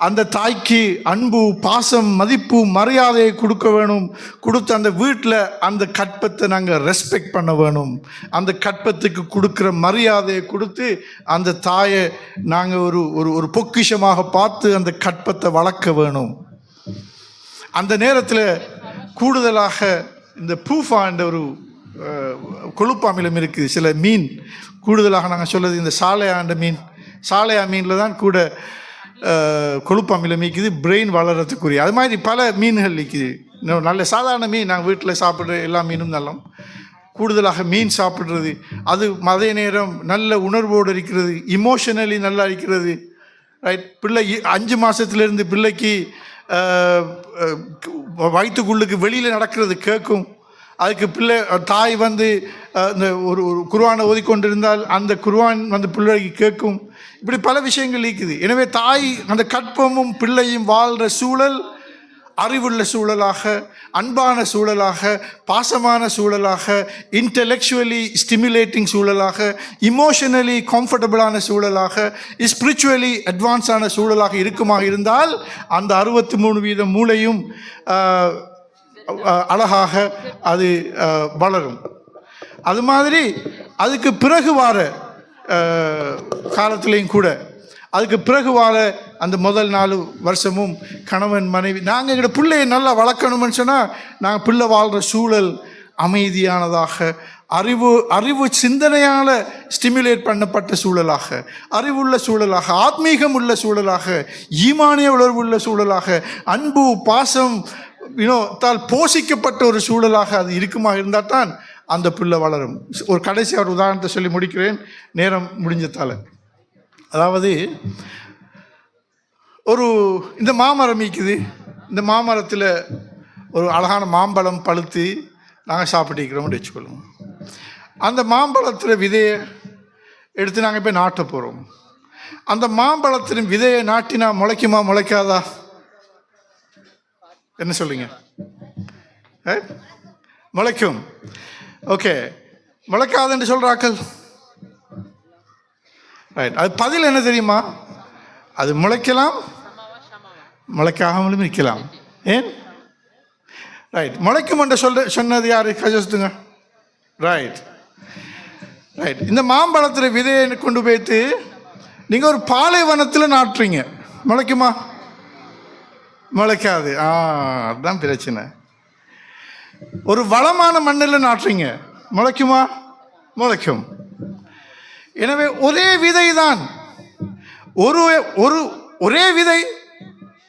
அந்த தாய்க்கு அன்பு, பாசம், மதிப்பு, மரியாதையை கொடுக்க வேணும். கொடுத்து அந்த வீட்டில் அந்த கற்பத்தை நாங்கள் ரெஸ்பெக்ட் பண்ண வேணும். அந்த கற்பத்துக்கு கொடுக்குற மரியாதையை கொடுத்து அந்த தாயை நாங்கள் ஒரு பொக்கிஷமாக பார்த்து அந்த கற்பத்தை வளர்க்க வேணும். அந்த நேரத்தில் கூடுதலாக இந்த பூஃபான்ற ஒரு கொழுப்பு அமிலம் இருக்குது. சில மீன் கூடுதலாக நாங்கள் சொல்கிறது இந்த சாலையா மீனில் தான் கூட கொழுப்பு அமிலம் இருக்குது, பிரெயின் வளர்கிறதுக்குரிய. அது மாதிரி பல மீன்கள் இருக்குது. நல்ல சாதாரண மீன் நாங்கள் வீட்டில் சாப்பிட்ற எல்லா மீனும் நல்லம். கூடுதலாக மீன் சாப்பிட்றது அது அதே நேரம் நல்ல உணர்வோடு இருக்கிறது, இமோஷனலி நல்லா இருக்கிறது, ரைட்? பிள்ளை 5 மாதத்துலேருந்து பிள்ளைக்கு வயிற்றுக்குள்ளுக்கு வெளியில் நடக்கிறது கேட்கும். அதுக்கு தாய் இந்த ஒரு குர்ஆனை ஓதிக்கொண்டிருந்தால் அந்த குர்ஆன் பிள்ளைக்கு கேட்கும். இப்படி பல விஷயங்கள் இருக்குது. எனவே தாய் அந்த கற்பமும் பிள்ளையும் வாழ்கிற சூழல் அறிவுள்ள சூழலாக, அன்பான சூழலாக, பாசமான சூழலாக, இன்டெலெக்சுவலி ஸ்டிமுலேட்டிங் சூழலாக, இமோஷனலி கம்ஃபர்டபுளான சூழலாக, ஸ்பிரிச்சுவலி அட்வான்ஸான சூழலாக இருக்குமாக இருந்தால் அந்த 63% மூளையும் அழகாக அது வளரும். அது மாதிரி அதுக்கு பிறகு வார காலத்திலையும் கூட அதுக்கு பிறகு வாழ அந்த முதல் 4 வருஷமும் கணவன் மனைவி நாங்கள் எங்களோட பிள்ளையை நல்லா வளர்க்கணும்னு சொன்னால் நாங்கள் பிள்ளை வாழ்கிற சூழல் அமைதியானதாக அறிவு சிந்தனையால் ஸ்டிமுலேட் பண்ணப்பட்ட சூழலாக, அறிவுள்ள சூழலாக, ஆத்மீகம் உள்ள சூழலாக, ஈமானிய உணர்வுள்ள சூழலாக, அன்பு பாசம் தால் போஷிக்கப்பட்ட ஒரு சூழலாக அது இருக்குமா இருந்தால் தான் அந்த பிள்ளை வளரும். ஒரு கடைசி ஒரு உதாரணத்தை சொல்லி முடிக்கிறேன், நேரம் முடிஞ்சதால். அதாவது இந்த மாமரம் இருக்குது, இந்த மாமரத்தில் ஒரு அழகான மாம்பழம் பழுத்து நாங்கள் சாப்பிட்டுக்கிறோம்னு வச்சுக்கொள்ளுவோம். அந்த மாம்பழத்தில் விதையை எடுத்து நாங்கள் போய் நாட்ட போகிறோம். அந்த மாம்பழத்தின் விதையை நாட்டினா முளைக்குமா முளைக்காதா? என்ன சொல்லுங்க? முளைக்கும். ஓகே, முளைக்காதுன்னு சொல்கிறாக்கள். ரைட், அது பதில் என்ன தெரியுமா? அது முளைக்கலாம், முளைக்காமலும் இருக்கலாம். ஏன்? ரைட், முளைக்கும் என்று சொன்னது யாரு? கஜஸ்துங்க. Right right. இந்த மாம்பழத்தில் விதையை கொண்டு போய்த்து நீங்கள் ஒரு பாலைவனத்தில் நாட்டுறீங்க, முளைக்குமா? முளைக்காது. அதுதான் பிரச்சனை. ஒரு வளமான மண்ணில் நாட்டுறீங்க, முளைக்குமா? முளைக்கும். எனவே ஒரே விதை தான், ஒரே விதை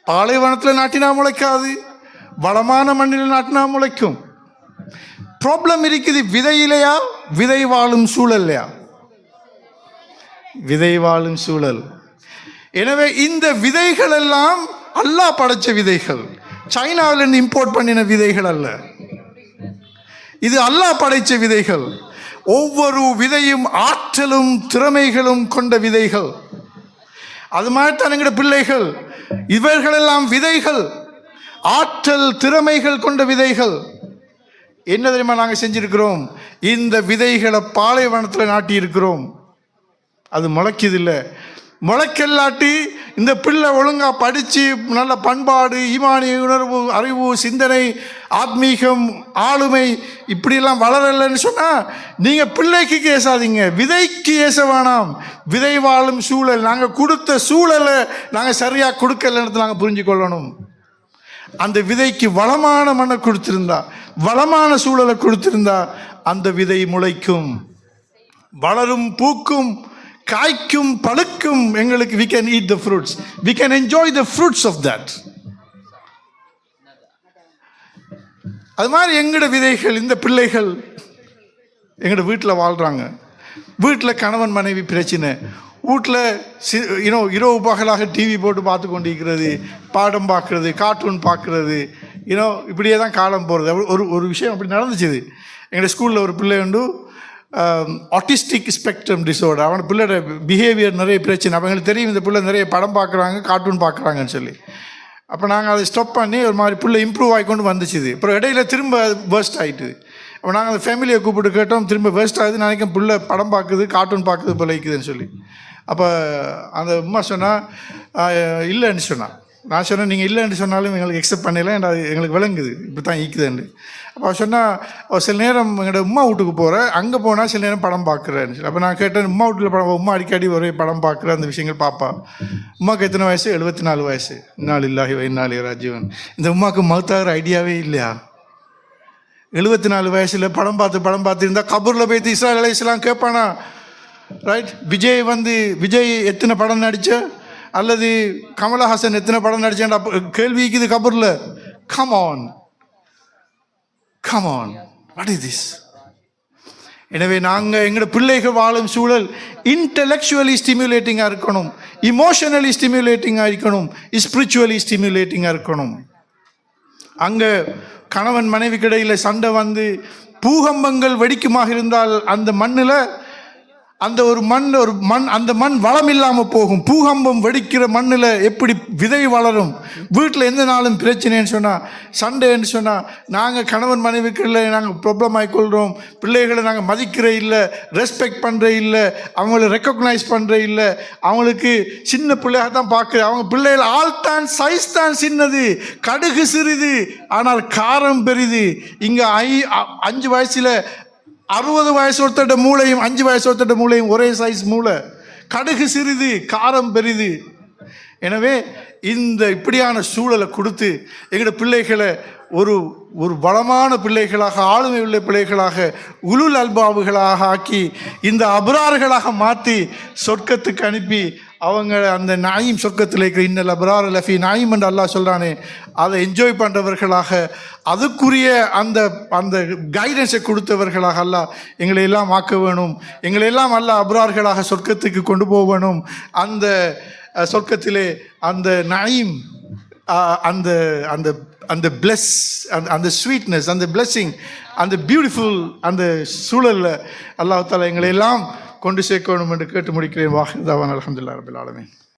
பாலைவனத்தில் நாட்டினா முளைக்காது, வளமான மண்ணில் நாட்டினா முளைக்கும். ப்ராப்ளம் இருக்குது விதையிலையா, விதை வாழும் சூழல்லையா? விதை வாழும் சூழல். எனவே இந்த விதைகள் எல்லாம் அல்லாஹ் படைச்ச விதைகள், சைனாவிலிருந்து இம்போர்ட் பண்ணின விதைகள் அல்ல. இது அல்லாஹ் படைச்ச விதைகள். ஒவ்வொரு விதையும் ஆற்றலும் திறமைகளும் கொண்ட விதைகள். அது மாதிரி தான் எங்கட பிள்ளைகள், இவர்களெல்லாம் விதைகள், ஆற்றல் திறமைகள் கொண்ட விதைகள். என்ன தெரியுமா நாங்கள் செஞ்சிருக்கிறோம்? இந்த விதைகளை பாலைவனத்தில் நாட்டி இருக்கிறோம். அது முளைக்குதில்லை. முளைக்கல்லாட்டி இந்த பிள்ளை ஒழுங்காக படித்து நல்ல பண்பாடு, ஈமானிய உணர்வு, அறிவு, சிந்தனை, ஆத்மீகம், ஆளுமை இப்படியெல்லாம் வளரலைன்னு சொன்னால் நீங்கள் பிள்ளைக்கு ஏசாதீங்க, விதைக்கு ஏச வேணாம். விதை வாழும் சூழல், நாங்கள் கொடுத்த சூழலை நாங்கள் சரியாக கொடுக்கலன்னு நாங்கள் புரிஞ்சு கொள்ளணும். அந்த விதைக்கு வளமான மண்ணை கொடுத்திருந்தா, வளமான சூழலை கொடுத்திருந்தா அந்த விதை முளைக்கும், வளரும், பூக்கும், காய்க்கும், பழுக்கும். எங்களுக்கு we can eat the fruits, we can enjoy the fruits of that. அது மாதிரி எங்கட விதைகள், இந்த பிள்ளைகள் எங்கட வீட்டில் வாழ்கிறாங்க. வீட்டில் கணவன் மனைவி பிரச்சனை, வீட்டில் இரவு பகலாக டிவி போட்டு பார்த்து கொண்டிருக்கிறது, பாடம் பார்க்குறது, கார்ட்டூன் பார்க்குறது, இப்படியே தான் காலம் போகிறது. ஒரு விஷயம் அப்படி நடந்துச்சு. எங்கள் ஸ்கூலில் ஒரு பிள்ளை உண்டு, ஆட்டிஸ்டிக் ஸ்பெக்ட்ரம் டிஸார்டர். அவன் பிள்ளையோட பிஹேவியர் நிறைய பிரச்சனை. அவங்களுக்கு தெரியும் இந்த பிள்ளை நிறைய படம் பார்க்குறாங்க, கார்ட்டூன் பார்க்குறாங்கன்னு சொல்லி. அப்போ நாங்கள் அதை ஸ்டாப் பண்ணி ஒரு மாதிரி பிள்ளை இம்ப்ரூவ் ஆகிக்கொண்டு வந்துச்சுது. அப்புறம் இடையில திரும்ப வேர்ஸ்ட் ஆகிட்டுது. அப்போ நாங்கள் அந்த ஃபேமிலியை கூப்பிட்டு கேட்டோம், திரும்ப வேர்ஸ்ட் ஆகுது, நினைக்கிறேன் பிள்ளை படம் பார்க்குது, கார்ட்டூன் பார்க்குது போல இருக்குதுன்னு சொல்லி. அப்போ அந்த அம்மா சொன்னால் இல்லைன்னு சொன்னான். நான் சொன்னேன், நீங்கள் இல்லைன்னு சொன்னாலும் எங்களுக்கு எக்ஸப்ட் பண்ணல, எங்களுக்கு விளங்குது இப்படி தான் ஈக்குதுன்னு. அப்போ சொன்னால் சில நேரம் எங்களோட உமா வீட்டுக்கு போகிறேன், அங்கே போனால் சில நேரம் படம் பார்க்குறேன்னு சொல்லி. அப்போ நான் கேட்டேன், உமா வீட்டில் படம், உமா அடிக்கடி ஒரே படம் பார்க்குற அந்த விஷயங்கள் பார்ப்பா. உமாவுக்கு எத்தனை வயசு? 74 வயசு. இன்னால் இல்லாஹி இன்னாலி ராஜீவன். இந்த உமாவுக்கு மௌத்தாகிற ஐடியாவே இல்லையா? 74 வயசில் படம் பார்த்து இருந்தால் கபூரில் போய் இஸ்ராயல் அலைஹிஸ்ஸலாம் கேட்பானா? ரைட். விஜய் எத்தனை படம் நடித்த, அல்லது கமலஹாசன் எத்தனை படம் நடிச்சேன்டா கேள்விக்குது கபூரில். Come on, what is this? எனவே நாங்கள் எங்களோட பிள்ளைகள் வாழும் சூழல் இன்டெலெக்சுவலி ஸ்டிமுலேட்டிங்காக இருக்கணும், இமோஷனலி ஸ்டிமுலேட்டிங்காக இருக்கணும், ஸ்பிரிச்சுவலி ஸ்டிமுலேட்டிங்காக இருக்கணும். அங்கே கணவன் மனைவிக்கு இடையில் சண்டை வந்து பூகம்பங்கள் வெடிக்குமாக இருந்தால் அந்த மண்ணில் அந்த மண் வளம் இல்லாமல் போகும். பூகம்பம் வெடிக்கிற மண்ணில் எப்படி விதை வளரும்? வீட்டில் எந்த நாளும் பிரச்சனைன்னு சொன்னால், சண்டைன்னு சொன்னால், நாங்கள் கணவன் மனைவிக்குள்ள நாங்கள் ப்ராப்ளம் ஆகிக்கொள்கிறோம். பிள்ளைகளை நாங்கள் மதிக்கிற இல்லை, ரெஸ்பெக்ட் பண்ணுற இல்லை, அவங்கள ரெக்கக்னைஸ் பண்ணுற இல்லை, அவங்களுக்கு சின்ன பிள்ளையாக தான் பார்க்குற. அவங்க பிள்ளைகள் ஆள் தான், சைஸ் தான் சின்னது, கடுகு சிறிது ஆனால் காரம் பெரிது. இங்கே 5 வயசில் 60 வயசு ஒருத்தட்ட மூளையும் 5 வயசு ஒருத்தட்ட மூளையும் ஒரே சைஸ் மூளை. கடுகு சிறிது காரம் பெரிது. எனவே இந்த இப்படியான சூழலை கொடுத்து எங்களோட பிள்ளைகளை ஒரு ஒரு பலமான பிள்ளைகளாக, ஆளுமை உள்ள பிள்ளைகளாக, உலுல் அல்பாபுகளாக ஆக்கி இந்த அபரார்களாக மாற்றி சொர்க்கத்துக்கு அனுப்பி அவங்க அந்த நாயும் சொர்க்கத்தில் இருக்கிற இன்னல் அபரார் லஃபி நாயும் என்று அல்லாஹ் சொல்கிறானே, அதை என்ஜாய் பண்ணுறவர்களாக, அதுக்குரிய அந்த அந்த கைடன்ஸை கொடுத்தவர்களாக அல்லாஹ் எங்களை எல்லாம் ஆக்க வேணும். எங்களையெல்லாம் அல்லாஹ் அபரார்களாக சொர்க்கத்துக்கு கொண்டு போகணும். அந்த சொர்க்கத்திலே அந்த நாயும், அந்த அந்த அந்த பிளஸ், அந்த ஸ்வீட்னஸ், அந்த பிளெஸ்ஸிங், அந்த பியூட்டிஃபுல் அந்த சூழலில் அல்லாஹ் தஆலா எங்களை எல்லாம் கொண்டு சேர்க்கணும் என்று கேட்டு முடிக்கிறேன். வாஹிர் தாவான் அல்ஹம்துலில்லாஹி ரப்பில் ஆலமீன்.